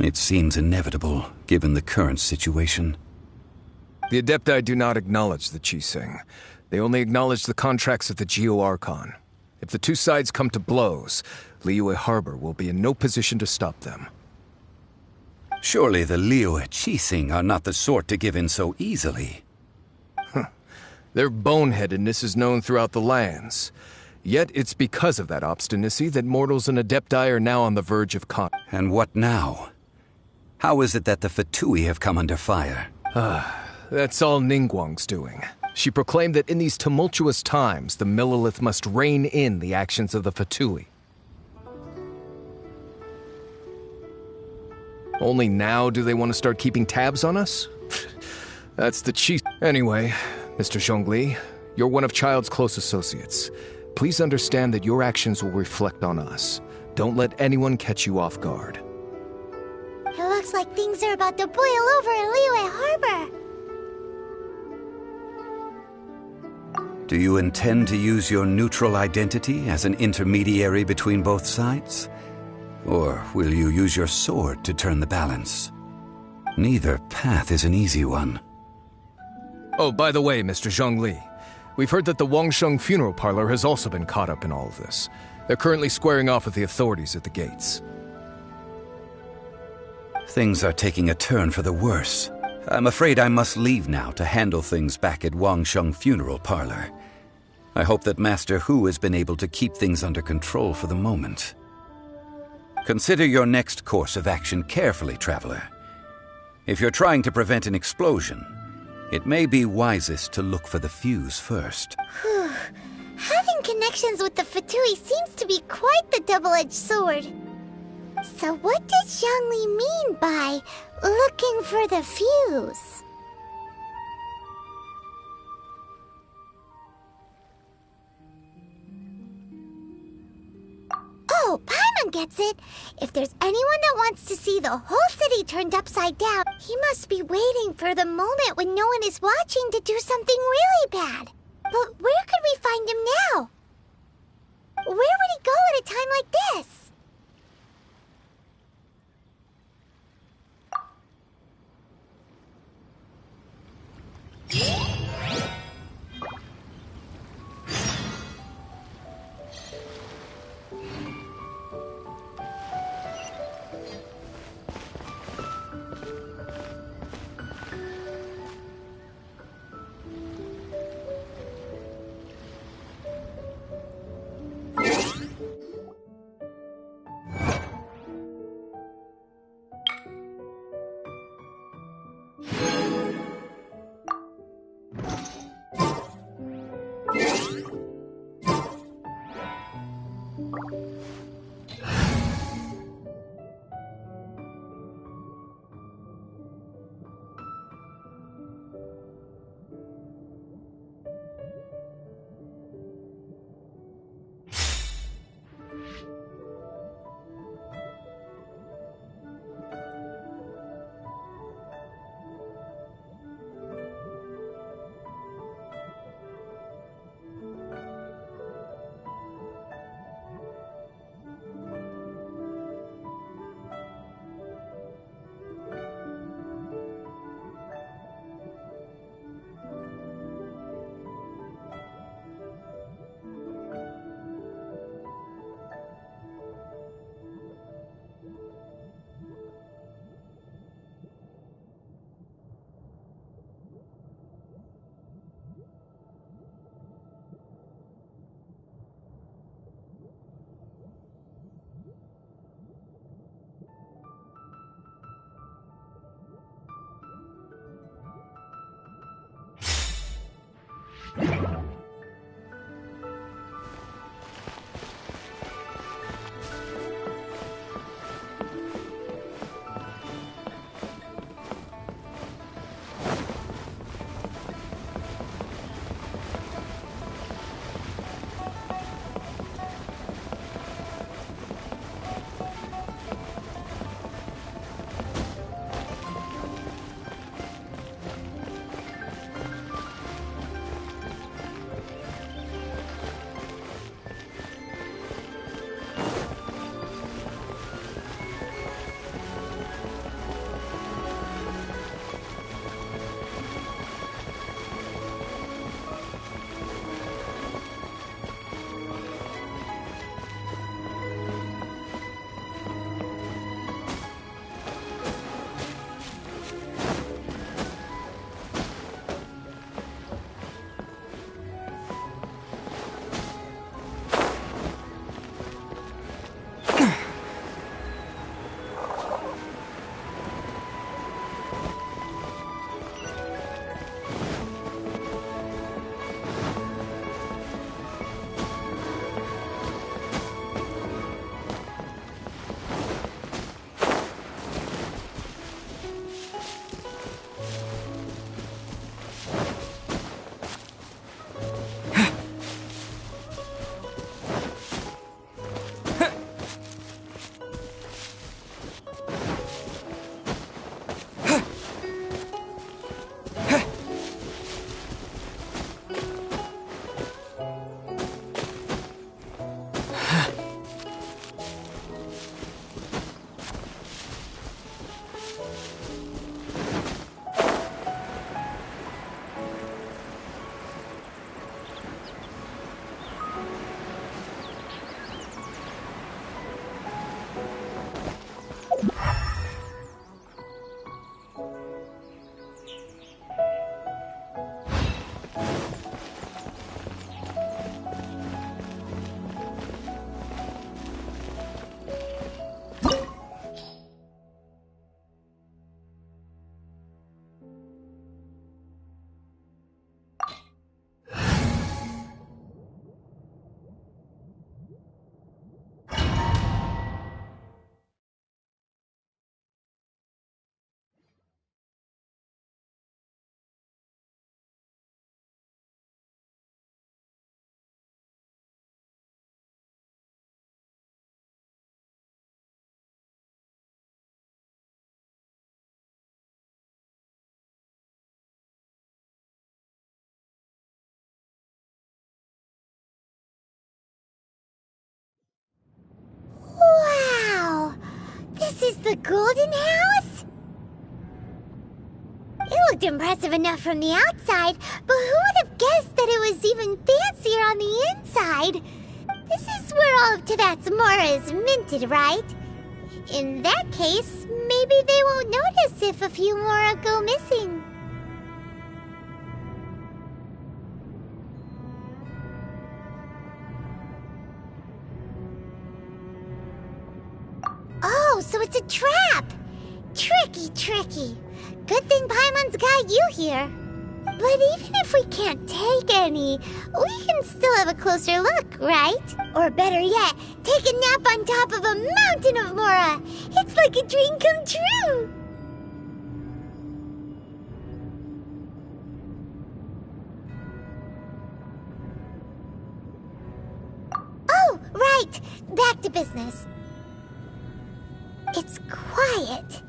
It seems inevitable, given the current situation. The Adepti do not acknowledge the Qixing. They only acknowledge the contracts of the Geo-Archon. If the two sides come to blows, Liyue Harbor will be in no position to stop them. Surely the Liyue Qixing are not the sort to give in so easily. Their boneheadedness is known throughout the lands. Yet it's because of that obstinacy that mortals and Adepti are now on the verge of conflict. And what now? How is it that the Fatui have come under fire? That's all Ningguang's doing. She proclaimed that in these tumultuous times, the Millilith must rein in the actions of the Fatui. Only now do they want to start keeping tabs on us? That's the cheat. Anyway, Mr. Zhongli, you're one of Child's close associates. Please understand that your actions will reflect on us. Don't let anyone catch you off guard. It looks like things are about to boil over in Liyue Harbor. Do you intend to use your neutral identity as an intermediary between both sides? Or will you use your sword to turn the balance? Neither path is an easy one. Oh, by the way, Mr. Zhongli, we've heard that the Wangsheng Funeral Parlor has also been caught up in all of this. They're currently squaring off with the authorities at the gates. Things are taking a turn for the worse. I'm afraid I must leave now to handle things back at Wangsheng Funeral Parlor. I hope that Master Hu has been able to keep things under control for the moment. Consider your next course of action carefully, Traveler. If you're trying to prevent an explosion, it may be wisest to look for the fuse first. Having connections with the Fatui seems to be quite the double-edged sword. So what does Zhongli mean by looking for the fuse? Oh, Paimon gets it. If there's anyone that wants to see the whole city turned upside down, he must be waiting for the moment when no one is watching to do something really bad. But where could we find him now? Where would he go at a time like this? Wow! This is the Golden House? It looked impressive enough from the outside, but who would have guessed that it was even fancier on the inside? This is where all of Tibet's mora is minted, right? In that case, maybe they won't notice if a few mora go missing. Oh, so it's a trap! Tricky, tricky. Good thing Paimon's got you here. But even if we can't take any, we can still have a closer look, right? Or better yet, take a nap on top of a mountain of mora. It's like a dream come true. Oh, right. Back to business. It's quiet.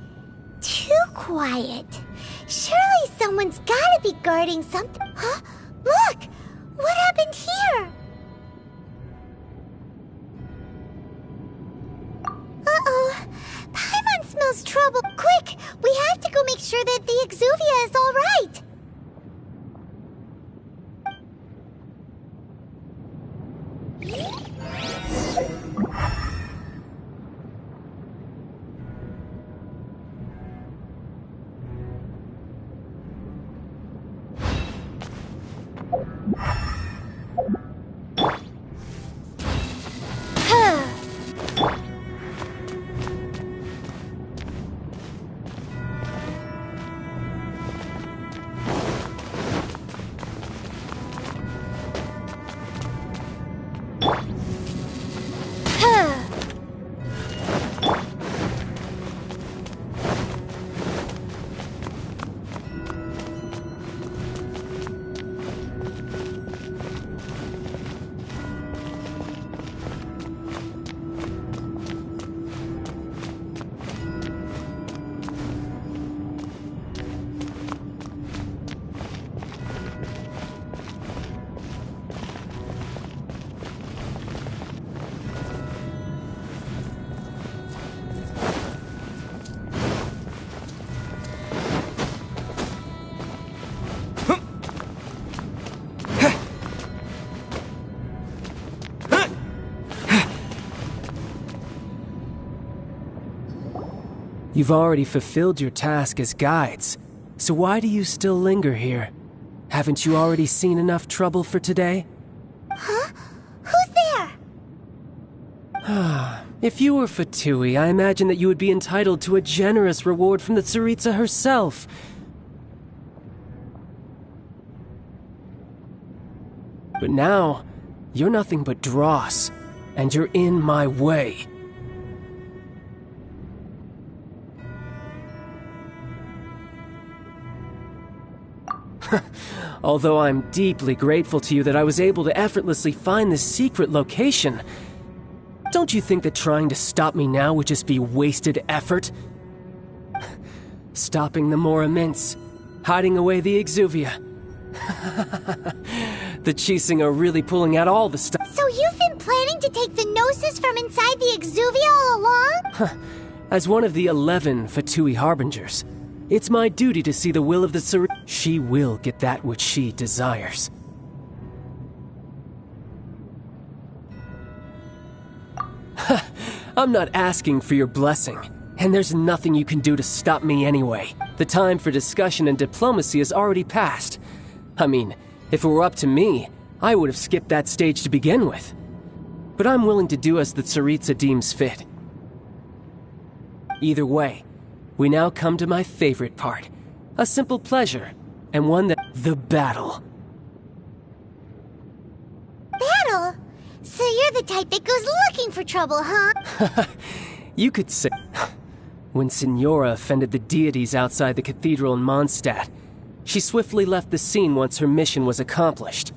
Too quiet. Surely someone's gotta be guarding something. Huh? Look! What happened here? Uh-oh. Paimon smells trouble. Quick! We have to go make sure that the Exuvia is all right. You've already fulfilled your task as guides, so why do you still linger here? Haven't you already seen enough trouble for today? Huh? Who's there? If you were Fatui, I imagine that you would be entitled to a generous reward from the Tsaritsa herself. But now, you're nothing but dross, and you're in my way. Although I'm deeply grateful to you that I was able to effortlessly find this secret location, don't you think that trying to stop me now would just be wasted effort? Stopping the Mora Mints, hiding away the Exuvia. The Chising are really pulling out all the stuff. So you've been planning to take the Gnosis from inside the Exuvia all along? As one of the 11 Fatui Harbingers, it's my duty to see the will of the Tsar. She will get that which she desires. I'm not asking for your blessing, and there's nothing you can do to stop me anyway. The time for discussion and diplomacy has already passed. I mean, if it were up to me, I would have skipped that stage to begin with. But I'm willing to do as the Tsaritsa deems fit. Either way, we now come to my favorite part. A simple pleasure, and one that... the battle. Battle? So you're the type that goes looking for trouble, huh? You could say... When Signora offended the deities outside the cathedral in Mondstadt, she swiftly left the scene once her mission was accomplished.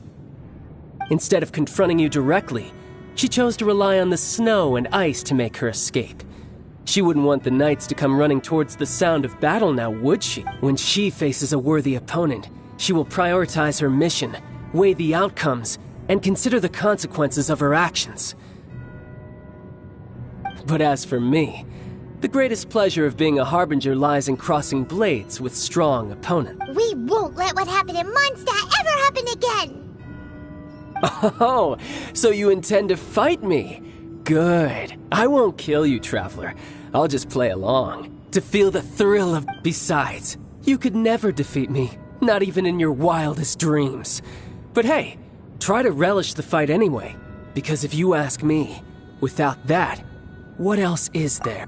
Instead of confronting you directly, she chose to rely on the snow and ice to make her escape. She wouldn't want the knights to come running towards the sound of battle now, would she? When she faces a worthy opponent, she will prioritize her mission, weigh the outcomes, and consider the consequences of her actions. But as for me, the greatest pleasure of being a Harbinger lies in crossing blades with strong opponents. We won't let what happened in Mondstadt ever happen again! Oh, so you intend to fight me? Good. I won't kill you, Traveler. I'll just play along, to feel the thrill of... Besides, you could never defeat me, not even in your wildest dreams. But hey, try to relish the fight anyway, because if you ask me, without that, what else is there?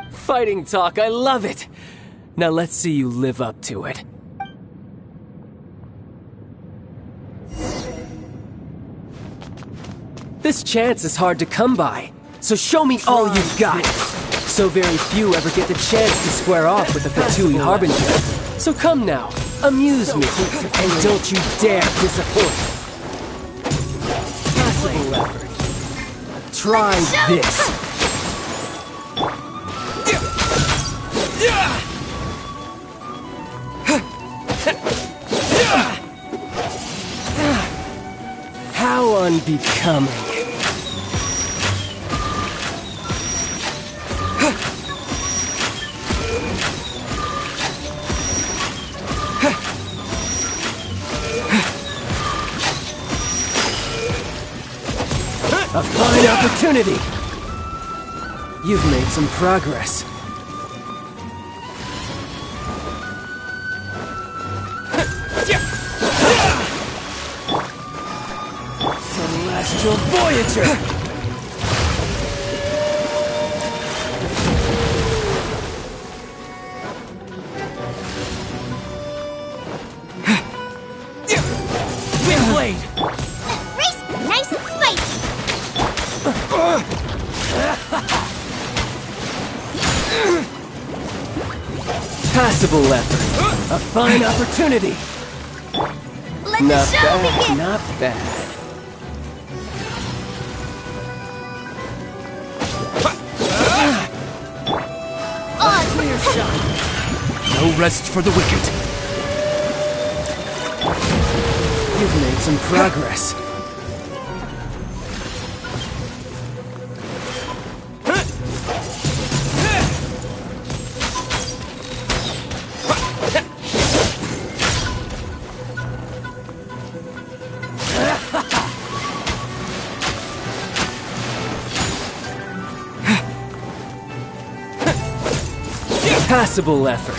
Fighting talk, I love it! Now let's see you live up to it. This chance is hard to come by, so show me all you've got. So very few ever get the chance to square off with the Fatui Harbinger. So come now, amuse me, and don't you dare disappoint. Passable effort. Try this. How unbecoming. A fine opportunity! You've made some progress. Celestial Voyager! Windblade! Race nice and spicy! Passable effort. A fine opportunity. Let Not the show bad, begin! not bad. Clear shot. No rest for the wicked. You've made some progress. Passable effort.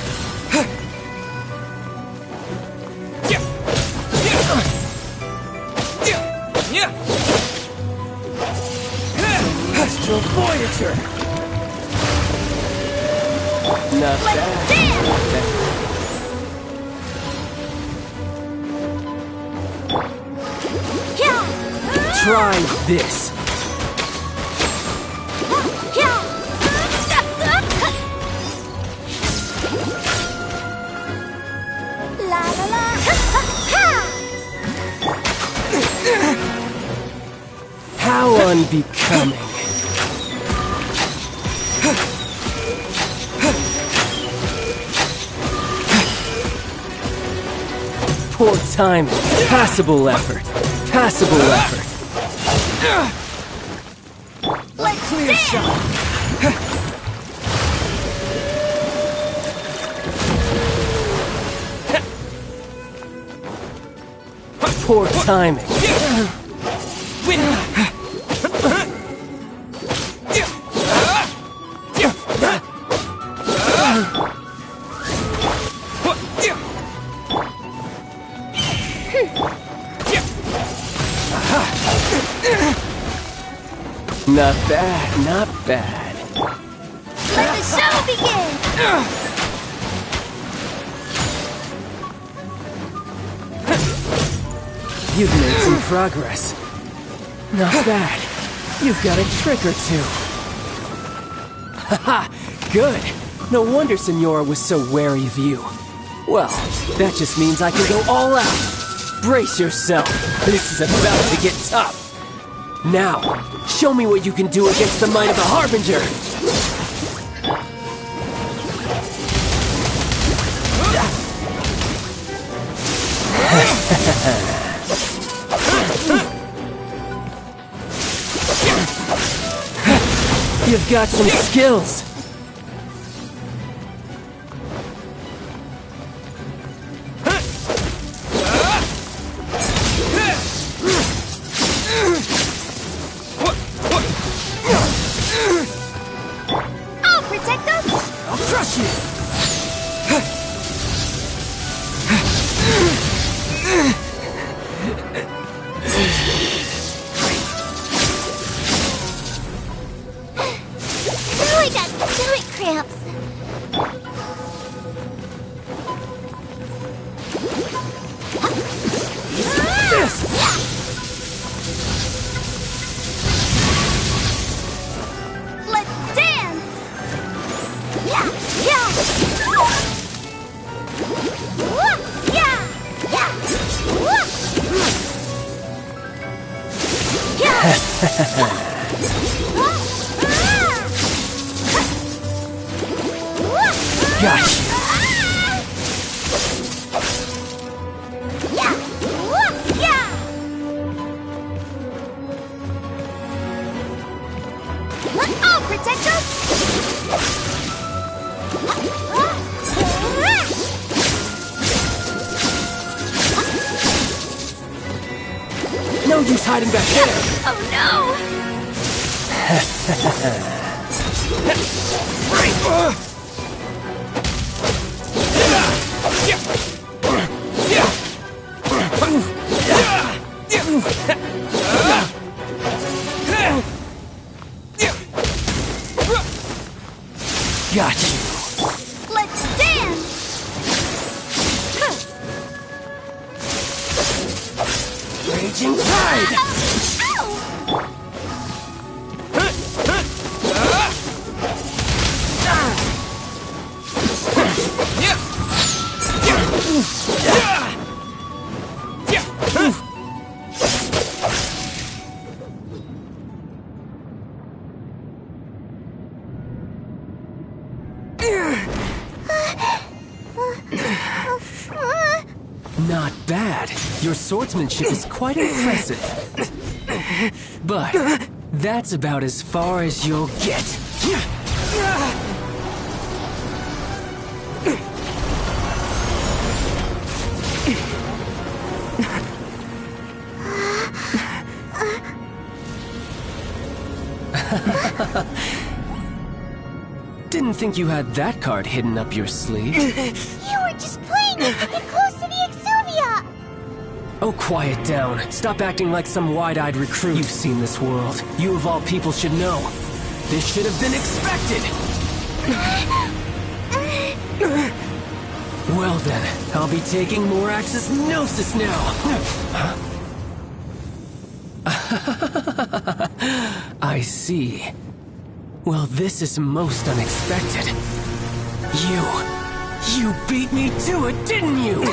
Astral Voyager. Not bad. Try this. How unbecoming. Poor timing. Passable effort. Passable effort. Clear shot. Poor timing. Not bad, not bad. Let the show begin. You've made some progress. Not bad. You've got a trick or two. Haha, good. No wonder Senora was so wary of you. Well, that just means I can go all out. Brace yourself. This is about to get tough. Now, show me what you can do against the might of the Harbinger. You've got some skills. I'll protect us. I'll crush you. Oh, I got stomach cramps. Let's dance. Gosh. I'll protect us. No use hiding back there. Oh no! Got you. Let's dance! Raging Tide. Ow! Not bad. Your swordsmanship is quite impressive. But that's about as far as you'll get. Didn't think you had that card hidden up your sleeve. You were just playing us to get close to the Exuvia! Oh, quiet down. Stop acting like some wide-eyed recruit. You've seen this world. You of all people should know. This should have been expected! Well then, I'll be taking more Axis Gnosis now! I see. Well, this is most unexpected. You beat me to it, didn't you?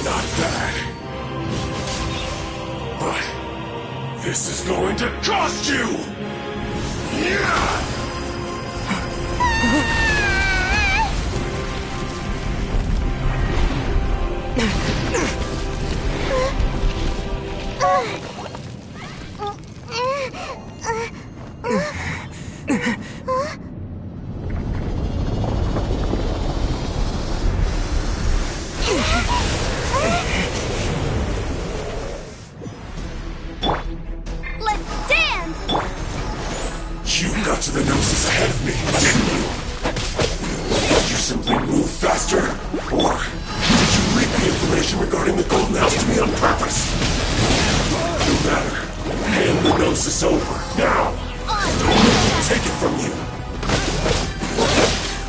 Not bad. But this is going to cost you! Yeah! Let's dance! You got to the Gnosis ahead of me, didn't you? Did you simply move faster? Or did you leak the information regarding the Golden House to me on purpose? No matter. Hand the Gnosis over, now! Don't let me take it from you!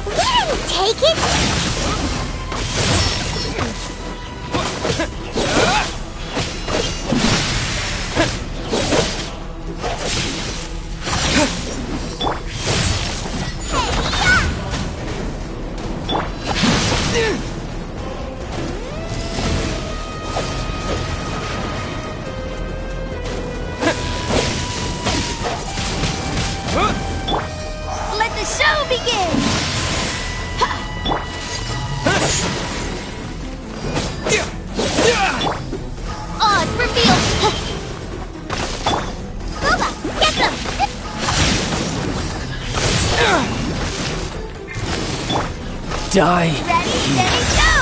We didn't take it! Let the show begin! Odds revealed! Booba, get them! Die! Ready, steady, go!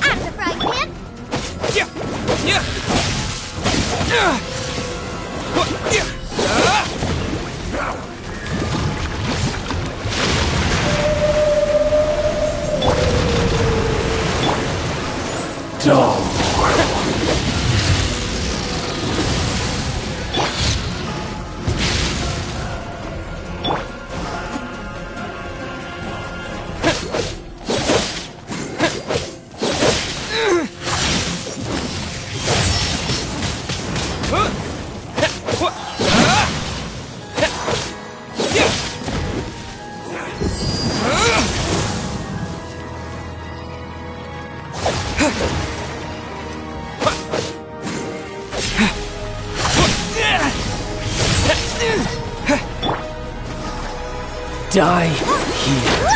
I'm the frying pan! Die here.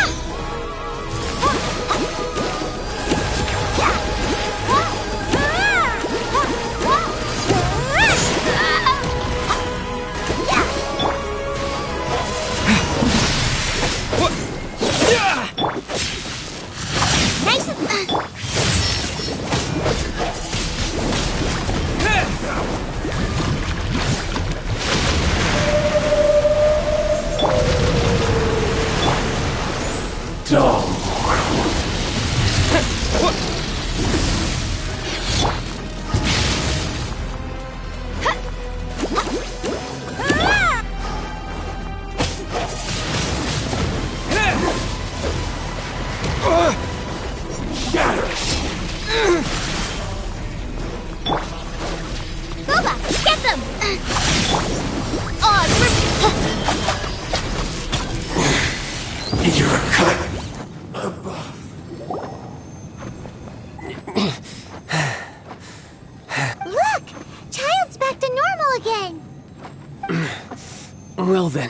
Well then,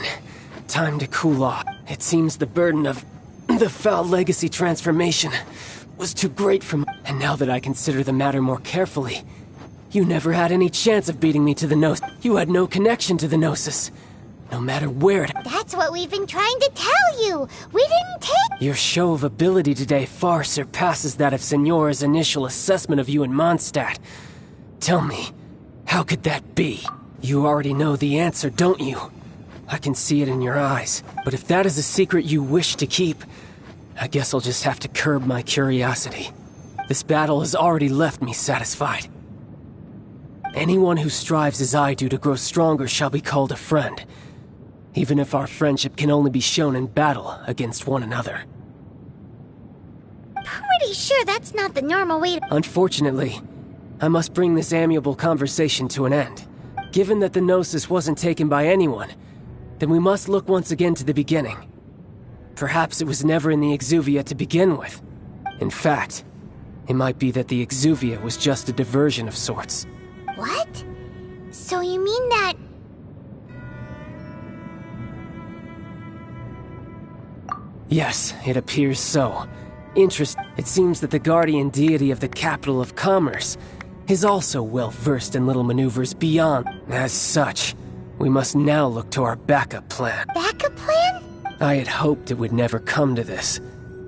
time to cool off. It seems the burden of the foul legacy transformation was too great for me. And now that I consider the matter more carefully, you never had any chance of beating me to the Gnosis. You had no connection to the Gnosis. No matter where it... That's what we've been trying to tell you! We didn't take... Your show of ability today far surpasses that of Signora's initial assessment of you in Mondstadt. Tell me, how could that be? You already know the answer, don't you? I can see it in your eyes. But if that is a secret you wish to keep, I guess I'll just have to curb my curiosity. This battle has already left me satisfied. Anyone who strives as I do to grow stronger shall be called a friend, even if our friendship can only be shown in battle against one another. Pretty sure that's not the normal way to... Unfortunately, I must bring this amiable conversation to an end. Given that the Gnosis wasn't taken by anyone, then we must look once again to the beginning. Perhaps it was never in the Exuvia to begin with. In fact, it might be that the Exuvia was just a diversion of sorts. What? So you mean that... Yes, it appears so. It seems that the guardian deity of the capital of commerce is also well versed in little maneuvers beyond. As such, we must now look to our backup plan. Backup plan? I had hoped it would never come to this.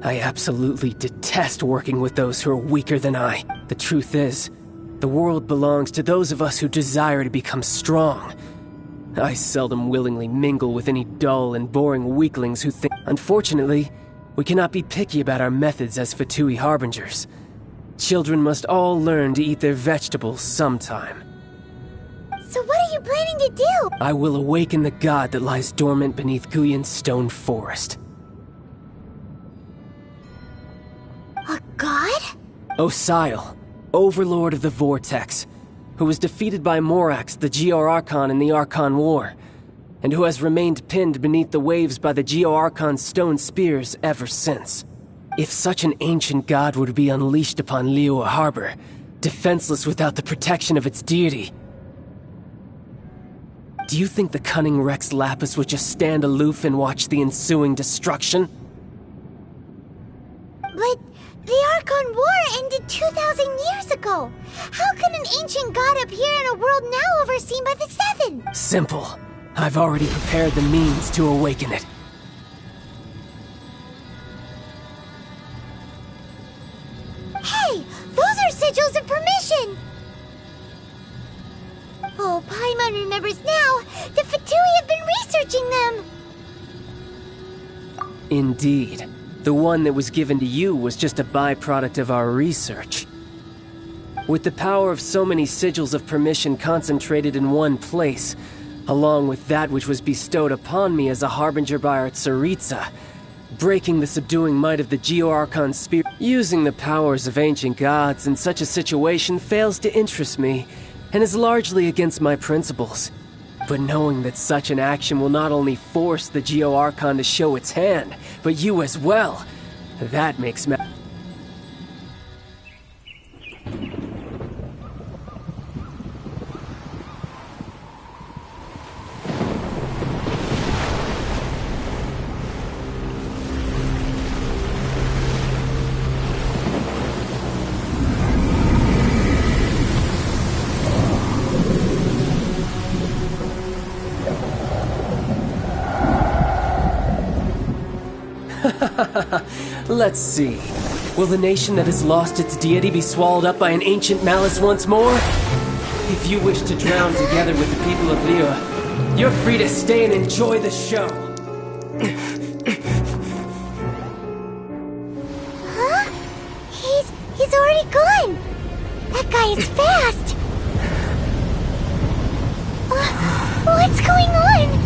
I absolutely detest working with those who are weaker than I. The truth is, the world belongs to those of us who desire to become strong. I seldom willingly mingle with any dull and boring weaklings who think... Unfortunately, we cannot be picky about our methods as Fatui Harbingers. Children must all learn to eat their vegetables sometime. So what are you planning to do? I will awaken the god that lies dormant beneath Guyon's stone forest. A god? Osial, overlord of the Vortex, who was defeated by Morax, the Geo-Archon in the Archon War, and who has remained pinned beneath the waves by the Geo-Archon's stone spears ever since. If such an ancient god were to be unleashed upon Liyue Harbor, defenseless without the protection of its deity, do you think the cunning Rex Lapis would just stand aloof and watch the ensuing destruction? But the Archon War ended 2,000 years ago. How could an ancient god appear in a world now overseen by the Seven? Simple. I've already prepared the means to awaken it. Hey! Those are sigils of permission! Oh, Paimon remembers now! The Fatui have been researching them! Indeed. The one that was given to you was just a byproduct of our research. With the power of so many sigils of permission concentrated in one place, along with that which was bestowed upon me as a harbinger by our Tsaritsa, breaking the subduing might of the Geo-Archon spear, using the powers of ancient gods in such a situation fails to interest me, and is largely against my principles. But knowing that such an action will not only force the Geo-Archon to show its hand, but you as well, that makes me... Let's see. Will the nation that has lost its deity be swallowed up by an ancient malice once more? If you wish to drown together with the people of Liyue, you're free to stay and enjoy the show. Huh? He's already gone! That guy is fast! What's going on?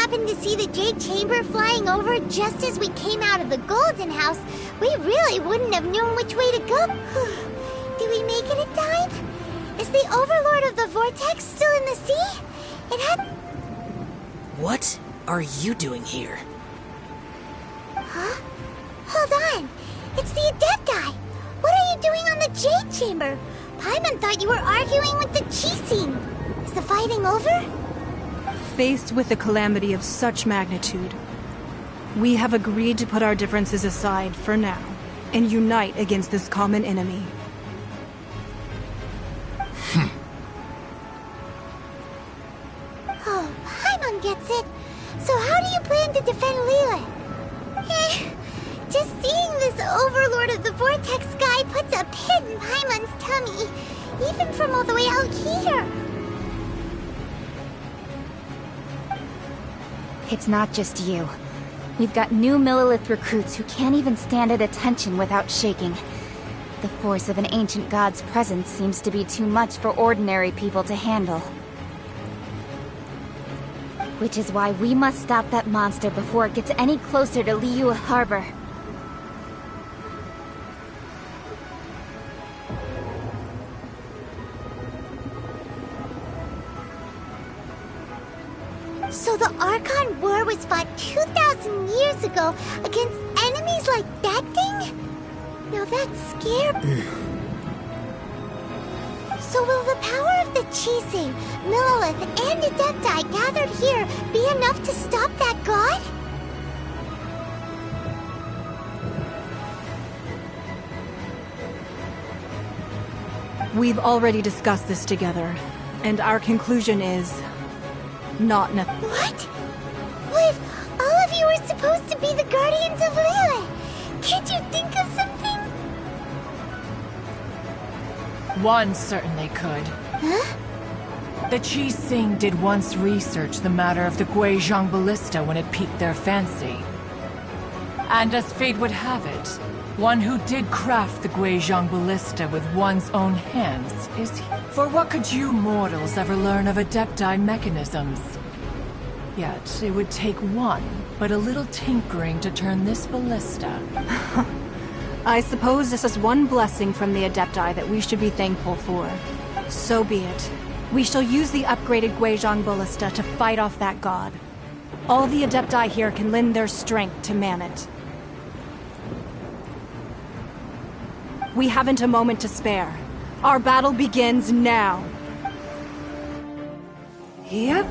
happened to see the Jade Chamber flying over just as we came out of the Golden House, we really wouldn't have known which way to go. Did we make it in time? Is the Overlord of the Vortex still in the sea? It had... What are you doing here? Huh? Hold on. It's the Adepti. What are you doing on the Jade Chamber? Paimon thought you were arguing with the Chising. Is the fighting over? Faced with a calamity of such magnitude, we have agreed to put our differences aside for now and unite against this common enemy. Oh, Paimon gets it. So how do you plan to defend Lilith? Just seeing this Overlord of the Vortex guy puts a pit in Paimon's tummy, even from all the way out here. It's not just you. We've got new Millilith recruits who can't even stand at attention without shaking. The force of an ancient god's presence seems to be too much for ordinary people to handle. Which is why we must stop that monster before it gets any closer to Liyue Harbor. So the Archon War was fought 2,000 years ago against enemies like that thing? Now that's scary. So will the power of the Chising, Millilith, and Adepti gathered here be enough to stop that god? We've already discussed this together, and our conclusion is... not necessary. What? But all of you are supposed to be the guardians of Lilith. Can't you think of something? One certainly could. Huh? The Chising did once research the matter of the Guizhong Ballista when it piqued their fancy. And as fate would have it, one who did craft the Guizhong Ballista with one's own hands is he. For what could you mortals ever learn of Adepti mechanisms? Yet, it would take one, but a little tinkering to turn this ballista. I suppose this is one blessing from the Adepti that we should be thankful for. So be it. We shall use the upgraded Guizhong Ballista to fight off that god. All the Adepti here can lend their strength to man it. We haven't a moment to spare. Our battle begins now. Yep.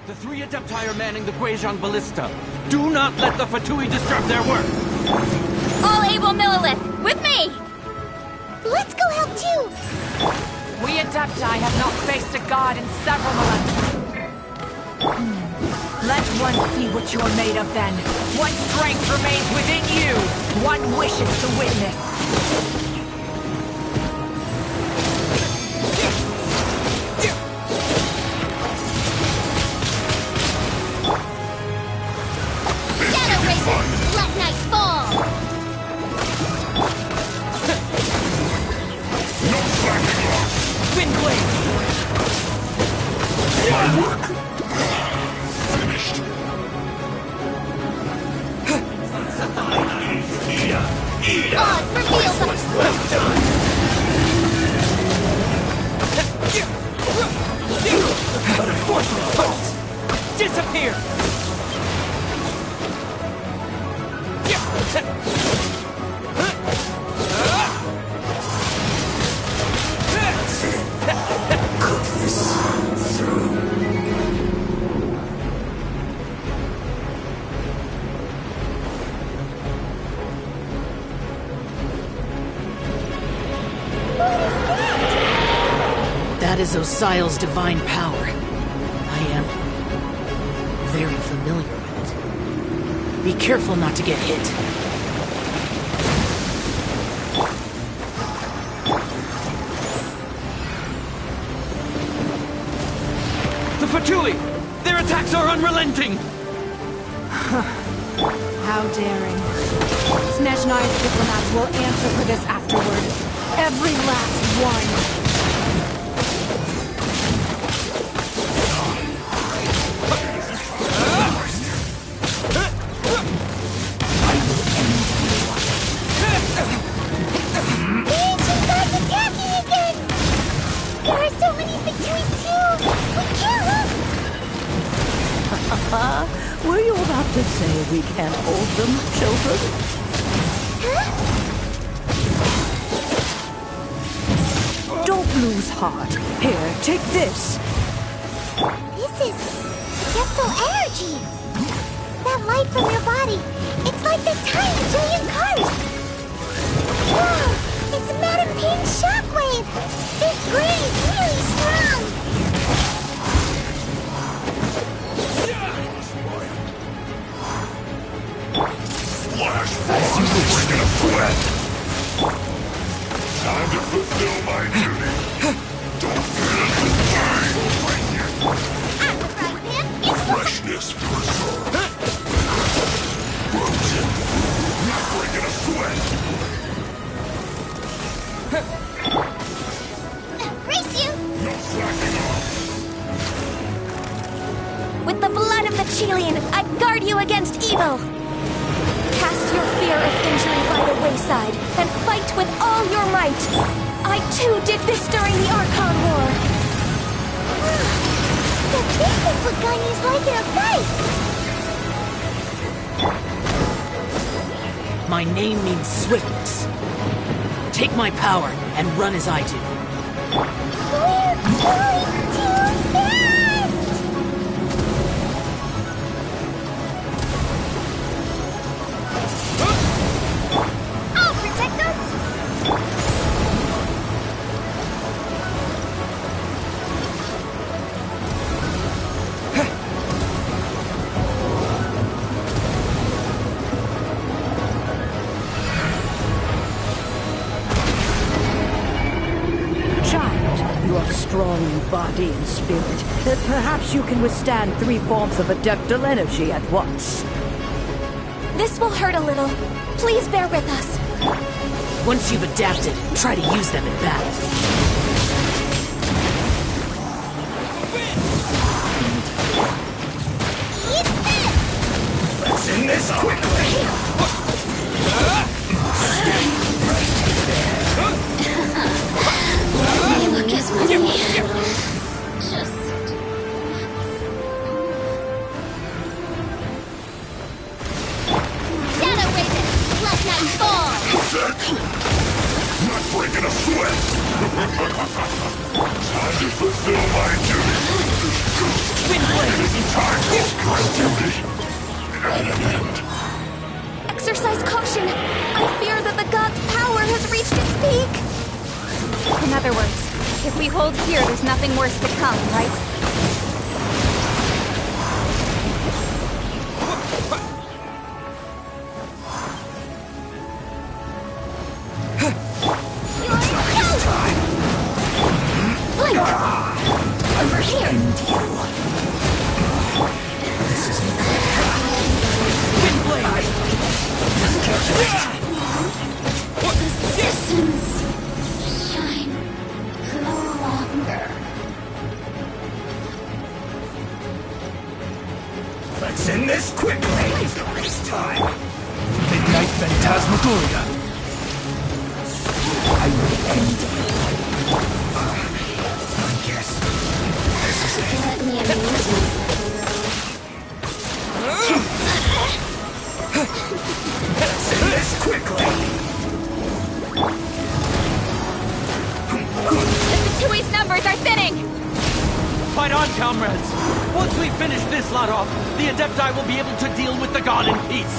The three Adepti are manning the Guizhong Ballista. Do not let the Fatui disturb their work! All able Millilith, with me! Let's go help too! We Adepti have not faced a god in several millennia. Let one see what you're made of then. One strength remains within you. One wishes to witness. Let night fall! No slacking lost! Wind blade! My work! Finished. Oz, reveal the... Disappear! Cook this through. That is Osial's divine power. I am very familiar with it. Be careful not to get hit. The Fatui! Their attacks are unrelenting! How daring. Snezhnai's diplomats will answer for this afterward. Every last one. Were you about to say we can't hold them, children? Don't lose heart. Here, take this. This is Genshin energy. That light from your body. It's like the tiny Jillian cars. Whoa! It's Madame Ping's shockwave. This grid is really strong. As you wish, bring it a threat. Time to fulfill my duty. Don't feel the freshness preserved. Frozen. Bring it a sweat. Race you! No slacking off. With the blood of the Chilean, I guard you against evil! Cast your fear of injury by the wayside, and fight with all your might! I too did this during the Archon War! This is what Ganya's like in a fight! My name means swiftness. Take my power and run as I do. We're going too fast! I'll protect us! You are strong in body and spirit. Perhaps you can withstand 3 forms of adeptal energy at once. This will hurt a little. Please bear with us. Once you've adapted, try to use them in battle. Let's end this quickly. Look at me. Just... Shadow Raven, let night fall! Not breaking a sweat. Time to fulfill my duty. Time for duty. At an end. Exercise caution! I fear that the god's power has reached its peak! In other words, if we hold here, there's nothing worse to come, right? Over here! This isn't The systems shine no longer. Let me amuse myself. Say this quickly! The Fatui's numbers are thinning! Fight on, comrades! Once we finish this lot off, the Adepti will be able to deal with the god in peace.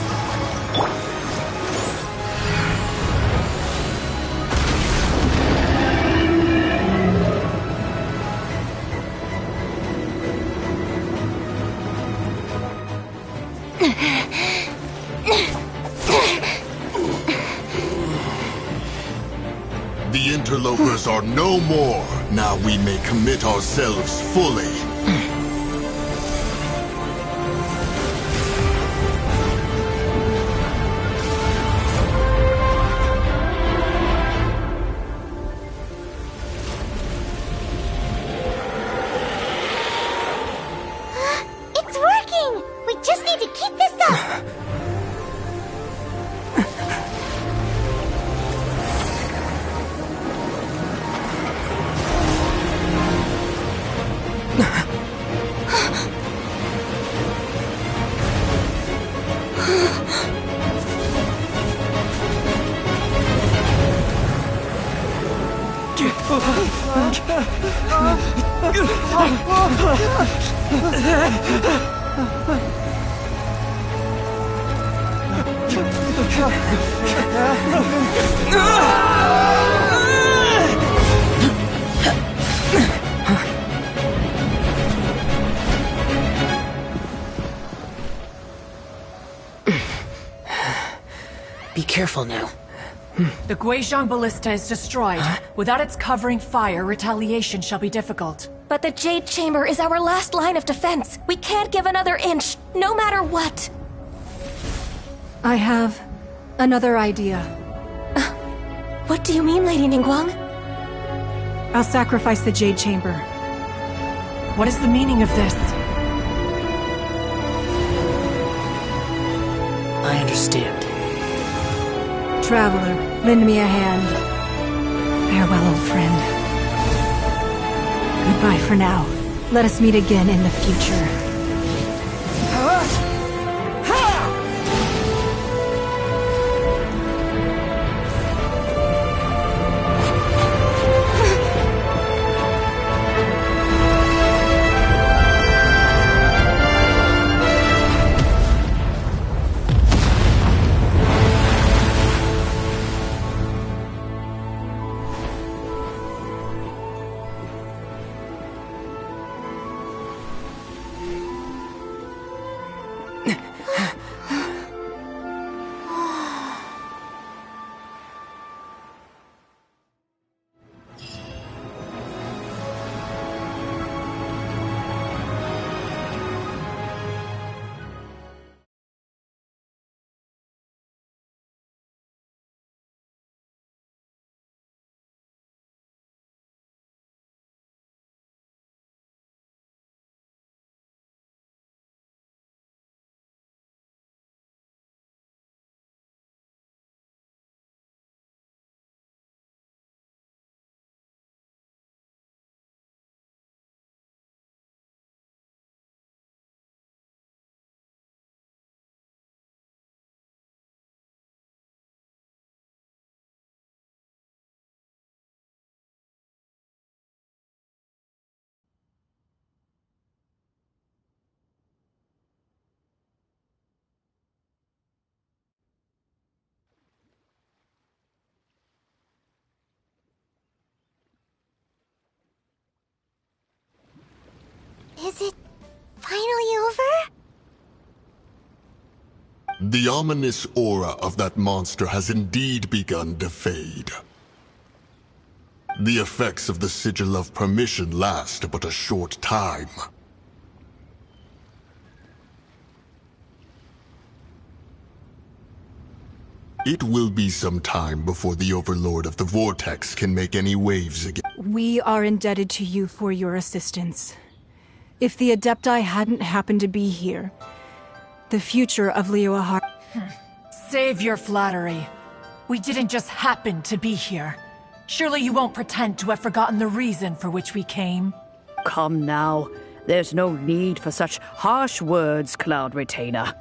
The interlopers are no more. Now we may commit ourselves fully. It's working! We just need to keep this up! Be careful now. The Guizhong Ballista is destroyed. Without its covering fire, retaliation shall be difficult. But the Jade Chamber is our last line of defense. We can't give another inch, no matter what. I have another idea. What do you mean, Lady Ningguang? I'll sacrifice the Jade Chamber. What is the meaning of this? I understand. Traveler, lend me a hand. Farewell, old friend. Goodbye for now. Let us meet again in the future. Is it finally over? The ominous aura of that monster has indeed begun to fade. The effects of the Sigil of Permission last but a short time. It will be some time before the Overlord of the Vortex can make any waves again. We are indebted to you for your assistance. If the Adepti hadn't happened to be here, the future of Liyue. Save your flattery. We didn't just happen to be here. Surely you won't pretend to have forgotten the reason for which we came. Come now. There's no need for such harsh words, Cloud Retainer.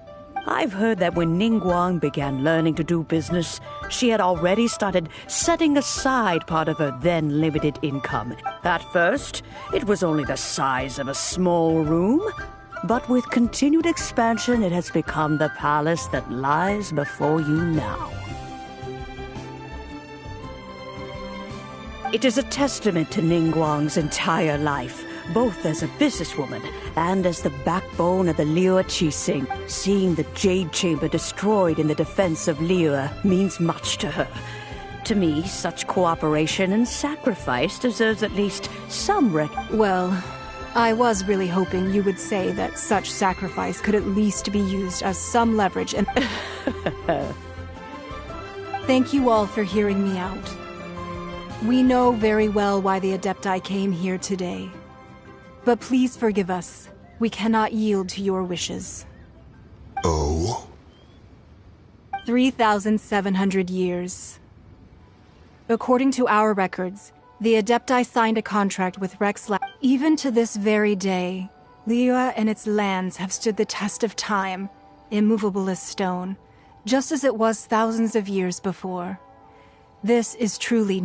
I've heard that when Ningguang began learning to do business, she had already started setting aside part of her then limited income. At first, it was only the size of a small room, but with continued expansion, it has become the palace that lies before you now. It is a testament to Ningguang's entire life, both as a businesswoman and as the backbone of the Liyue Qixing. Seeing the Jade Chamber destroyed in the defense of Liyue means much to her. To me, such cooperation and sacrifice deserves at least some Well, I was really hoping you would say that such sacrifice could at least be used as some leverage and... Thank you all for hearing me out. We know very well why the Adepti came here today. But please forgive us. We cannot yield to your wishes. Oh? 3,700 years. According to our records, the Adepti signed a contract with Rex Lab. Even to this very day, Liyue and its lands have stood the test of time, immovable as stone, just as it was thousands of years before. This is truly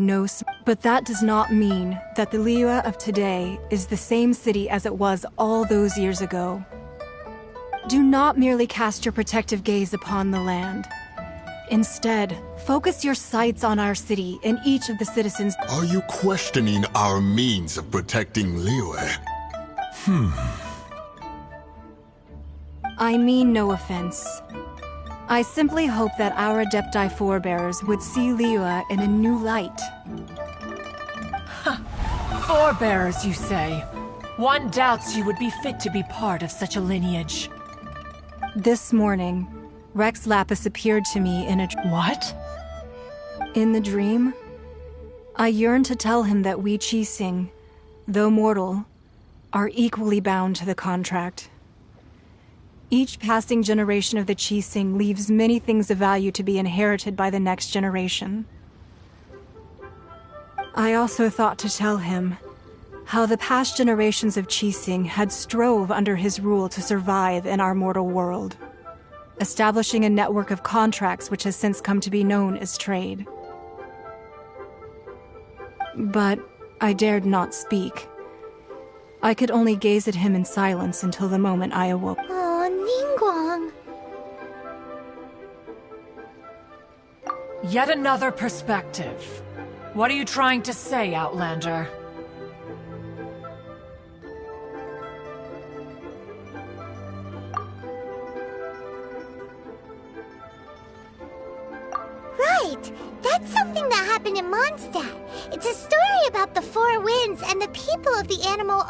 but that does not mean that the Liyue of today is the same city as it was all those years ago. Do not merely cast your protective gaze upon the land. Instead, focus your sights on our city and each of the citizens. Are you questioning our means of protecting Liyue? I mean no offense. I simply hope that our Adepti forebears would see Liyue in a new light. Forebearers, you say? One doubts you would be fit to be part of such a lineage. This morning, Rex Lapis appeared to me in a... What? In the dream, I yearned to tell him that we Qixing, though mortal, are equally bound to the contract. Each passing generation of the Qixing leaves many things of value to be inherited by the next generation. I also thought to tell him how the past generations of Qixing had strove under his rule to survive in our mortal world, establishing a network of contracts which has since come to be known as trade. But I dared not speak. I could only gaze at him in silence until the moment I awoke. Ningguang. Yet another perspective. What are you trying to say, Outlander? Right! That's something that happened in Mondstadt. It's a story about the Four Winds and the people of the Animal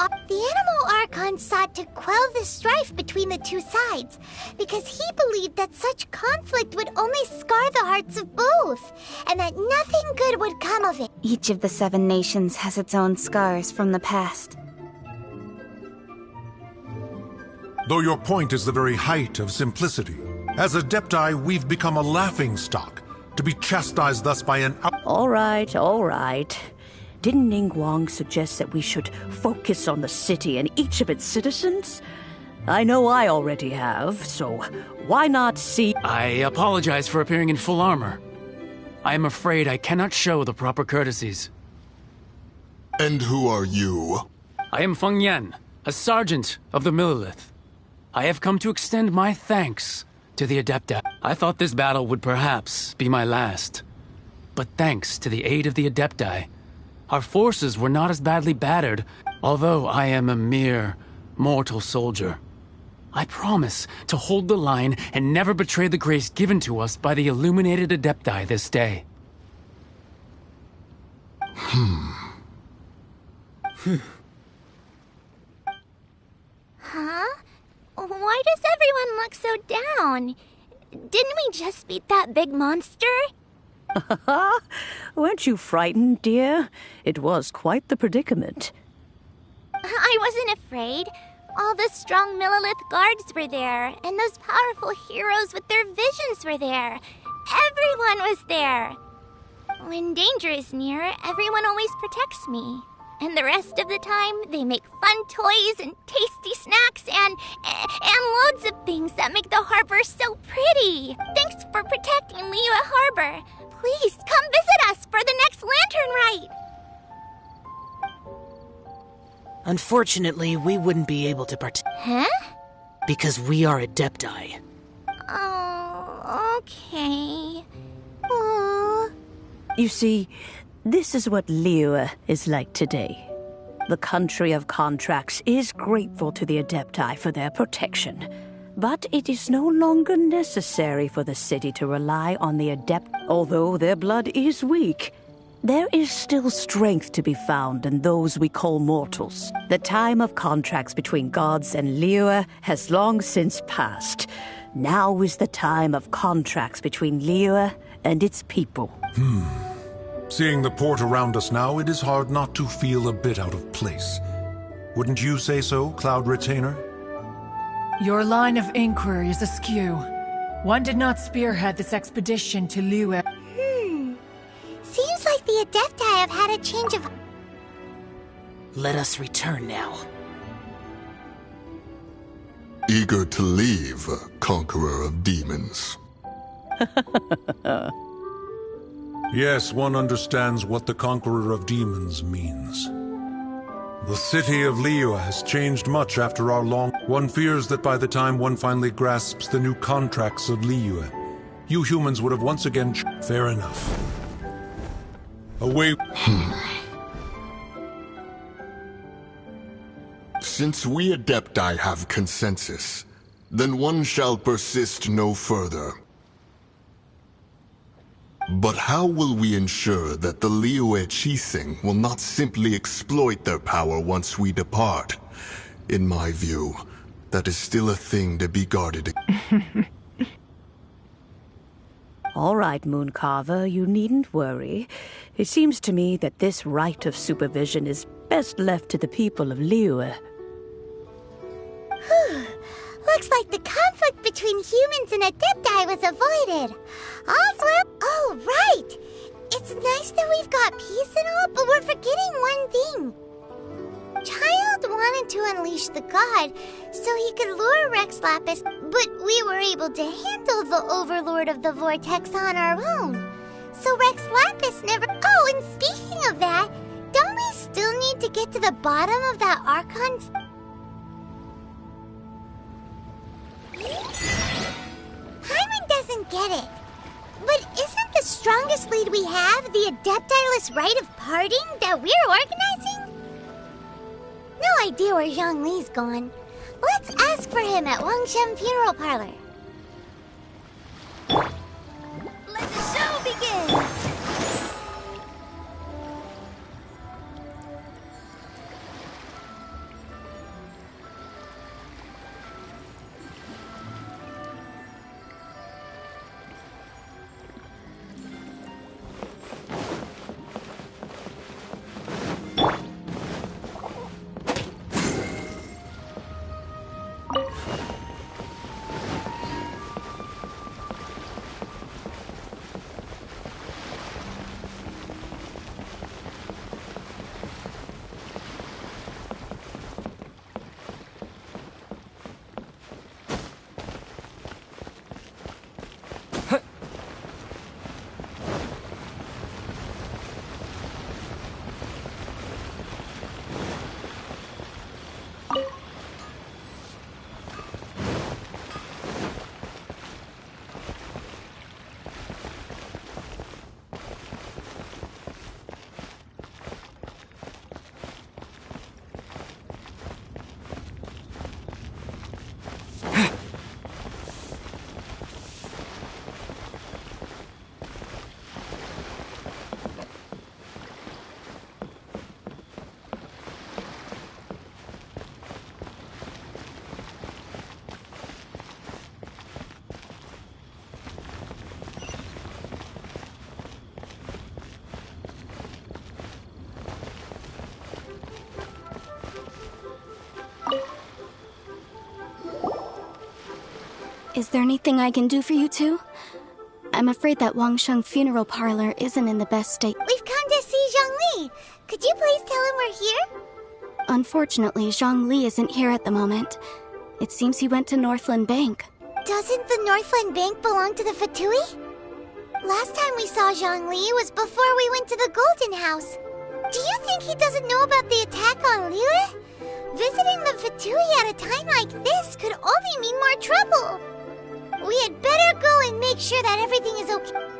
Archon sought to quell the strife between the two sides, because he believed that such conflict would only scar the hearts of both, and that nothing good would come of it. Each of the 7 nations has its own scars from the past. Though your point is the very height of simplicity, as Adepti, we've become a laughingstock, to be chastised thus by an... All right. Didn't Ningguang suggest that we should focus on the city and each of its citizens? I know I already have, so why not see... I apologize for appearing in full armor. I am afraid I cannot show the proper courtesies. And who are you? I am Feng Yan, a sergeant of the Millelith. I have come to extend my thanks to the Adepti. I thought this battle would perhaps be my last. But thanks to the aid of the Adepti, our forces were not as badly battered, although I am a mere mortal soldier. I promise to hold the line and never betray the grace given to us by the illuminated Adepti this day. Huh? Why does everyone look so down? Didn't we just beat that big monster? Weren't you frightened, dear? It was quite the predicament. I wasn't afraid. All the strong Millelith guards were there, and those powerful heroes with their visions were there. Everyone was there. When danger is near, everyone always protects me. And the rest of the time, they make fun toys and tasty snacks and loads of things that make the harbor so pretty. Thanks for protecting Liyue Harbor. Please come visit us for the next lantern rite. Unfortunately, we wouldn't be able to participate. Huh? Because we are Adepti. Oh, okay. Aww. You see, this is what Liyue is like today. The country of contracts is grateful to the Adepti for their protection. But it is no longer necessary for the city to rely on the Adept. Although their blood is weak, there is still strength to be found in those we call mortals. The time of contracts between gods and Liyue has long since passed. Now is the time of contracts between Liyue and its people. Seeing the port around us now, it is hard not to feel a bit out of place. Wouldn't you say so, Cloud Retainer? Your line of inquiry is askew. One did not spearhead this expedition to Liyue. Seems like the Adepti have had a change of... Let us return now. Eager to leave, Conqueror of Demons. Yes, one understands what the Conqueror of Demons means. The city of Liyue has changed much after our long... One fears that by the time one finally grasps the new contracts of Liyue, you humans would have once again... Fair enough. Away... Since we Adepti have consensus, then one shall persist no further. But how will we ensure that the Liyue Qixing will not simply exploit their power once we depart? In my view, that is still a thing to be guarded. All right, Mooncarver, you needn't worry. It seems to me that this right of supervision is best left to the people of Liyue. Looks like the conflict between humans and Adepti was avoided. Oh, right! It's nice that we've got peace and all, but we're forgetting one thing. Child wanted to unleash the god so he could lure Rex Lapis, but we were able to handle the Overlord of the Vortex on our own. So Rex Lapis never... Oh, and speaking of that, don't we still need to get to the bottom of that Archon's... Paimon doesn't get it. But isn't the strongest lead we have the Adepti-less rite of parting that we're organizing? No idea where Zhongli's gone. Let's ask for him at Wangshen Funeral Parlor. Let the show begin! Is there anything I can do for you two? I'm afraid that Wangsheng Funeral Parlor isn't in the best state. We've come to see Zhongli. Could you please tell him we're here? Unfortunately, Zhongli isn't here at the moment. It seems he went to Northland Bank. Doesn't the Northland Bank belong to the Fatui? Last time we saw Zhongli was before we went to the Golden House. Do you think he doesn't know about the attack on Liyue? Visiting the Fatui at a time like this could only mean more trouble. We had better go and make sure that everything is okay.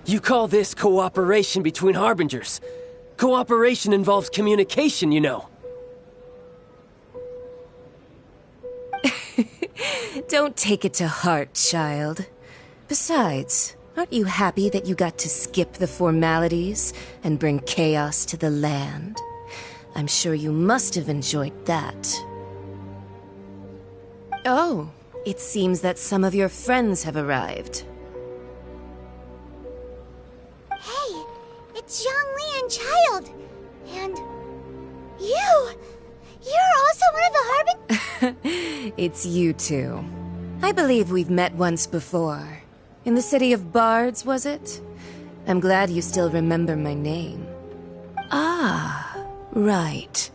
You call this cooperation between Harbingers? Cooperation involves communication, you know. Don't take it to heart, child. Besides, aren't you happy that you got to skip the formalities and bring chaos to the land? I'm sure you must have enjoyed that. Oh, it seems that some of your friends have arrived. Hey, it's Zhongli and Child. And you! You're also one of the Harbin— It's you two. I believe we've met once before. In the city of Bards, was it? I'm glad you still remember my name. Ah, right.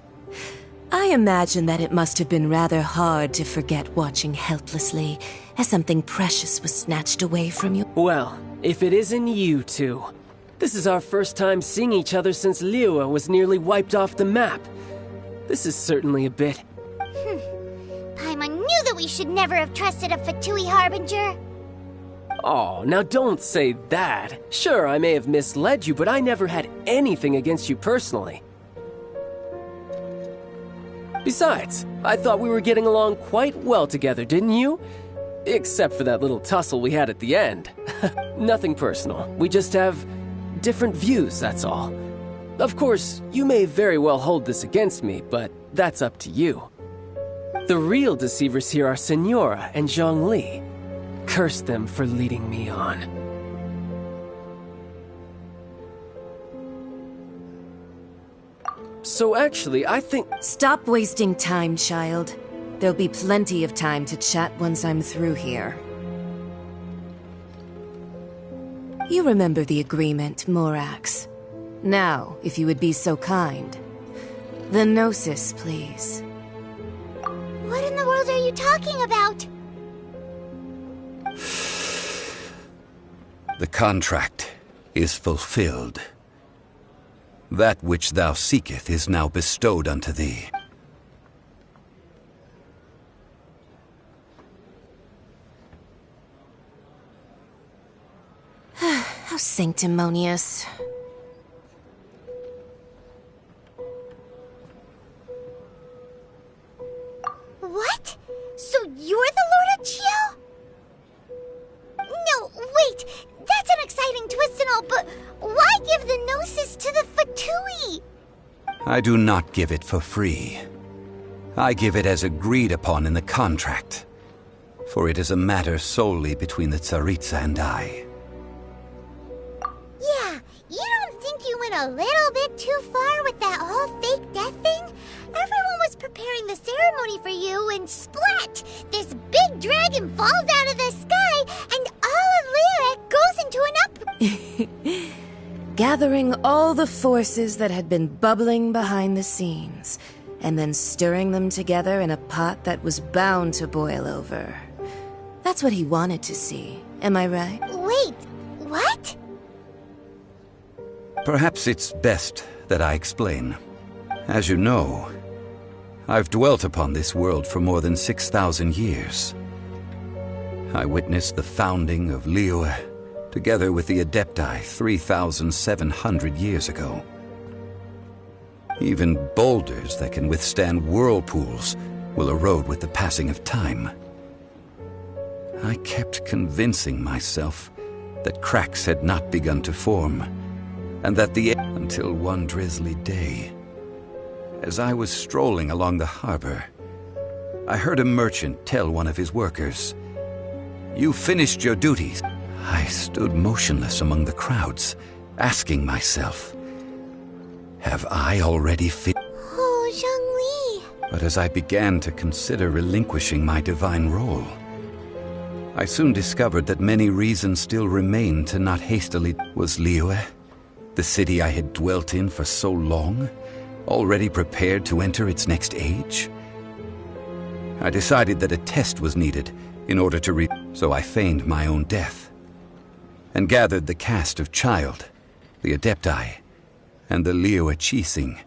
I imagine that it must have been rather hard to forget watching helplessly as something precious was snatched away from you. Well, if it isn't you two. This is our first time seeing each other since Liyue was nearly wiped off the map. This is certainly a bit... Paimon knew that we should never have trusted a Fatui Harbinger. Oh, now don't say that. Sure, I may have misled you, but I never had anything against you personally. Besides, I thought we were getting along quite well together, didn't you? Except for that little tussle we had at the end. Nothing personal. We just have different views, that's all. Of course, you may very well hold this against me, but that's up to you. The real deceivers here are Senora and Zhongli. Curse them for leading me on. So actually, I think... Stop wasting time, child. There'll be plenty of time to chat once I'm through here. You remember the agreement, Morax. Now, if you would be so kind. The Gnosis, please. What in the world are you talking about? The contract is fulfilled. That which thou seeketh is now bestowed unto thee. How sanctimonious. What? So you're the Lord of Chiao? No, wait! That's an exciting twist and all, but why give the Gnosis to the Fatui? I do not give it for free. I give it as agreed upon in the contract. For it is a matter solely between the Tsaritsa and I. Yeah, you don't think you went a little bit too far with that whole fake death thing? Everyone was preparing the ceremony for you, and splat! This big dragon falls out of the sky, and all of Liyue goes into an Gathering all the forces that had been bubbling behind the scenes, and then stirring them together in a pot that was bound to boil over. That's what he wanted to see, am I right? Wait, what? Perhaps it's best that I explain. As you know, I've dwelt upon this world for more than 6,000 years. I witnessed the founding of Liyue, together with the Adepti 3,700 years ago. Even boulders that can withstand whirlpools will erode with the passing of time. I kept convincing myself that cracks had not begun to form, and that until one drizzly day, as I was strolling along the harbor, I heard a merchant tell one of his workers, "You finished your duties." I stood motionless among the crowds, asking myself, have I already Oh, Zhongli. But as I began to consider relinquishing my divine role, I soon discovered that many reasons still remained to not hastily. Was Liyue, the city I had dwelt in for so long, already prepared to enter its next age? I decided that a test was needed in order to so I feigned my own death, and gathered the cast of Child, the Adepti, and the Liyue Qixing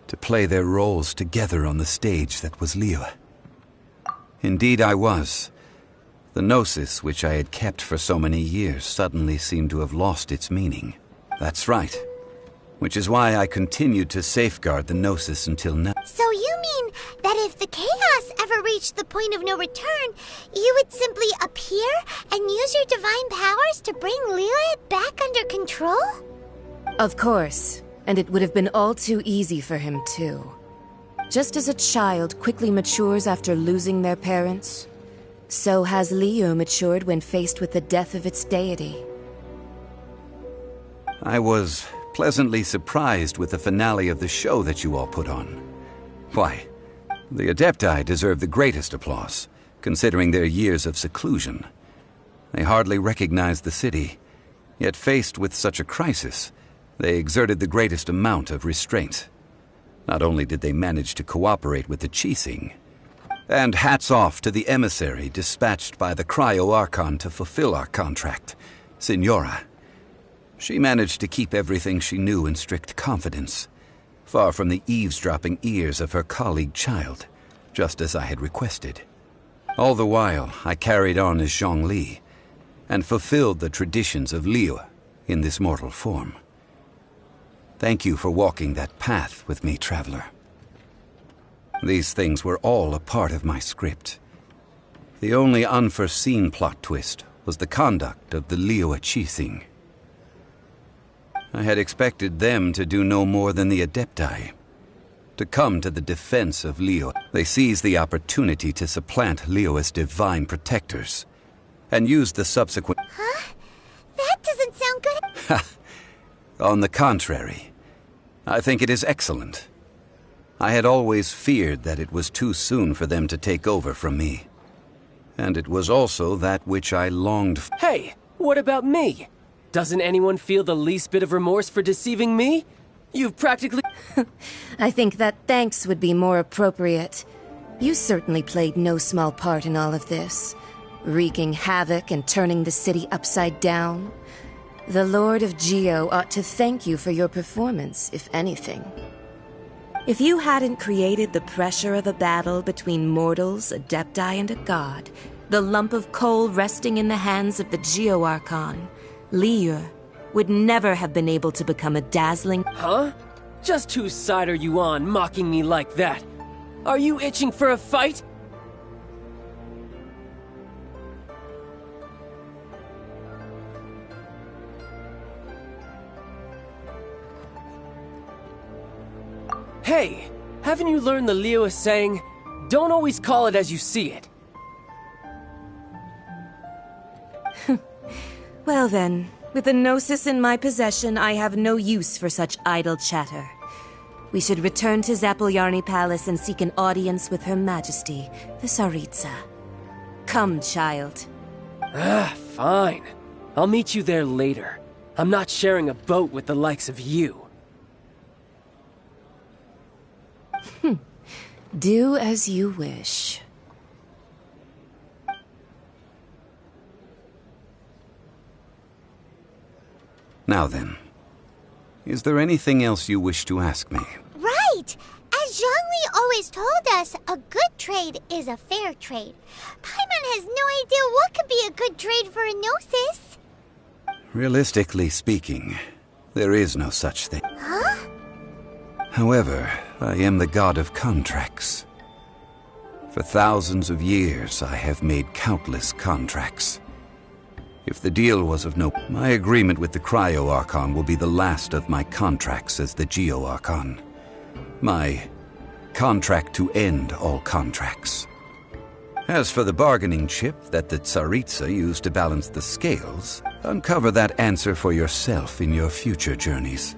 to play their roles together on the stage that was Liyue. Indeed I was. The gnosis which I had kept for so many years suddenly seemed to have lost its meaning. That's right. Which is why I continued to safeguard the gnosis until now. So you mean that if the chaos ever reached the point of no return, you would simply appear and use your divine powers to bring Liyue back under control? Of course, and it would have been all too easy for him too. Just as a child quickly matures after losing their parents, so has Liyue matured when faced with the death of its deity. I was pleasantly surprised with the finale of the show that you all put on. Why, the Adepti deserve the greatest applause, considering their years of seclusion. They hardly recognized the city, yet faced with such a crisis, they exerted the greatest amount of restraint. Not only did they manage to cooperate with the Qixing, and hats off to the emissary dispatched by the Cryo-Archon to fulfill our contract, Signora. She managed to keep everything she knew in strict confidence, far from the eavesdropping ears of her colleague Child, just as I had requested. All the while, I carried on as Zhongli, and fulfilled the traditions of Liyue in this mortal form. Thank you for walking that path with me, Traveler. These things were all a part of my script. The only unforeseen plot twist was the conduct of the Liyue Qixing. I had expected them to do no more than the Adepti, to come to the defense of Liyue. They seized the opportunity to supplant Liyue's divine protectors, and used the subsequent— Huh? That doesn't sound good. On the contrary, I think it is excellent. I had always feared that it was too soon for them to take over from me. And it was also that which I longed for. Hey, what about me? Doesn't anyone feel the least bit of remorse for deceiving me? You've practically— I think that thanks would be more appropriate. You certainly played no small part in all of this, wreaking havoc and turning the city upside down. The Lord of Geo ought to thank you for your performance, if anything. If you hadn't created the pressure of a battle between mortals, Adepti, and a god, the lump of coal resting in the hands of the Geo-Archon, Liyue would never have been able to become a dazzling— Huh? Just whose side are you on, mocking me like that? Are you itching for a fight? Hey, haven't you learned the Liyue saying, don't always call it as you see it? Well then, with the Gnosis in my possession, I have no use for such idle chatter. We should return to Zapoljarny Palace and seek an audience with Her Majesty, the Tsaritsa. Come, Child. Fine. I'll meet you there later. I'm not sharing a boat with the likes of you. Do as you wish. Now then, is there anything else you wish to ask me? Right! As Zhongli always told us, a good trade is a fair trade. Paimon has no idea what could be a good trade for a Gnosis. Realistically speaking, there is no such thing. Huh? However, I am the god of contracts. For thousands of years, I have made countless contracts. If the deal was of no... My agreement with the Cryo-Archon will be the last of my contracts as the Geo-Archon. My contract to end all contracts. As for the bargaining chip that the Tsaritsa used to balance the scales, uncover that answer for yourself in your future journeys.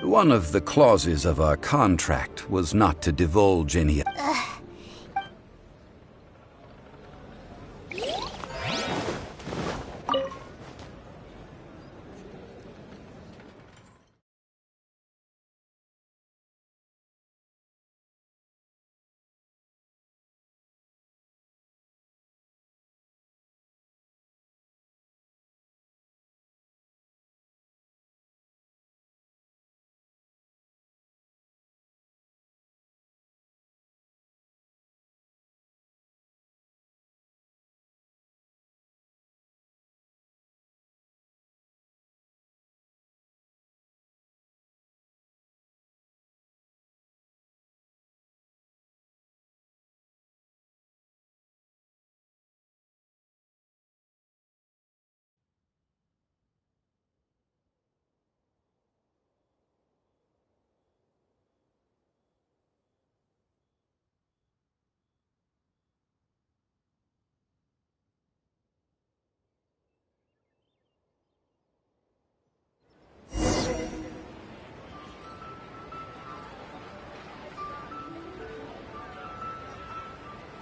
One of the clauses of our contract was not to divulge any...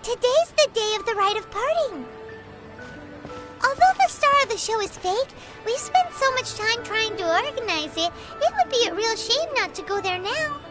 Today's the day of the rite of parting. Although the star of the show is fake, we've spent so much time trying to organize it, it would be a real shame not to go there now.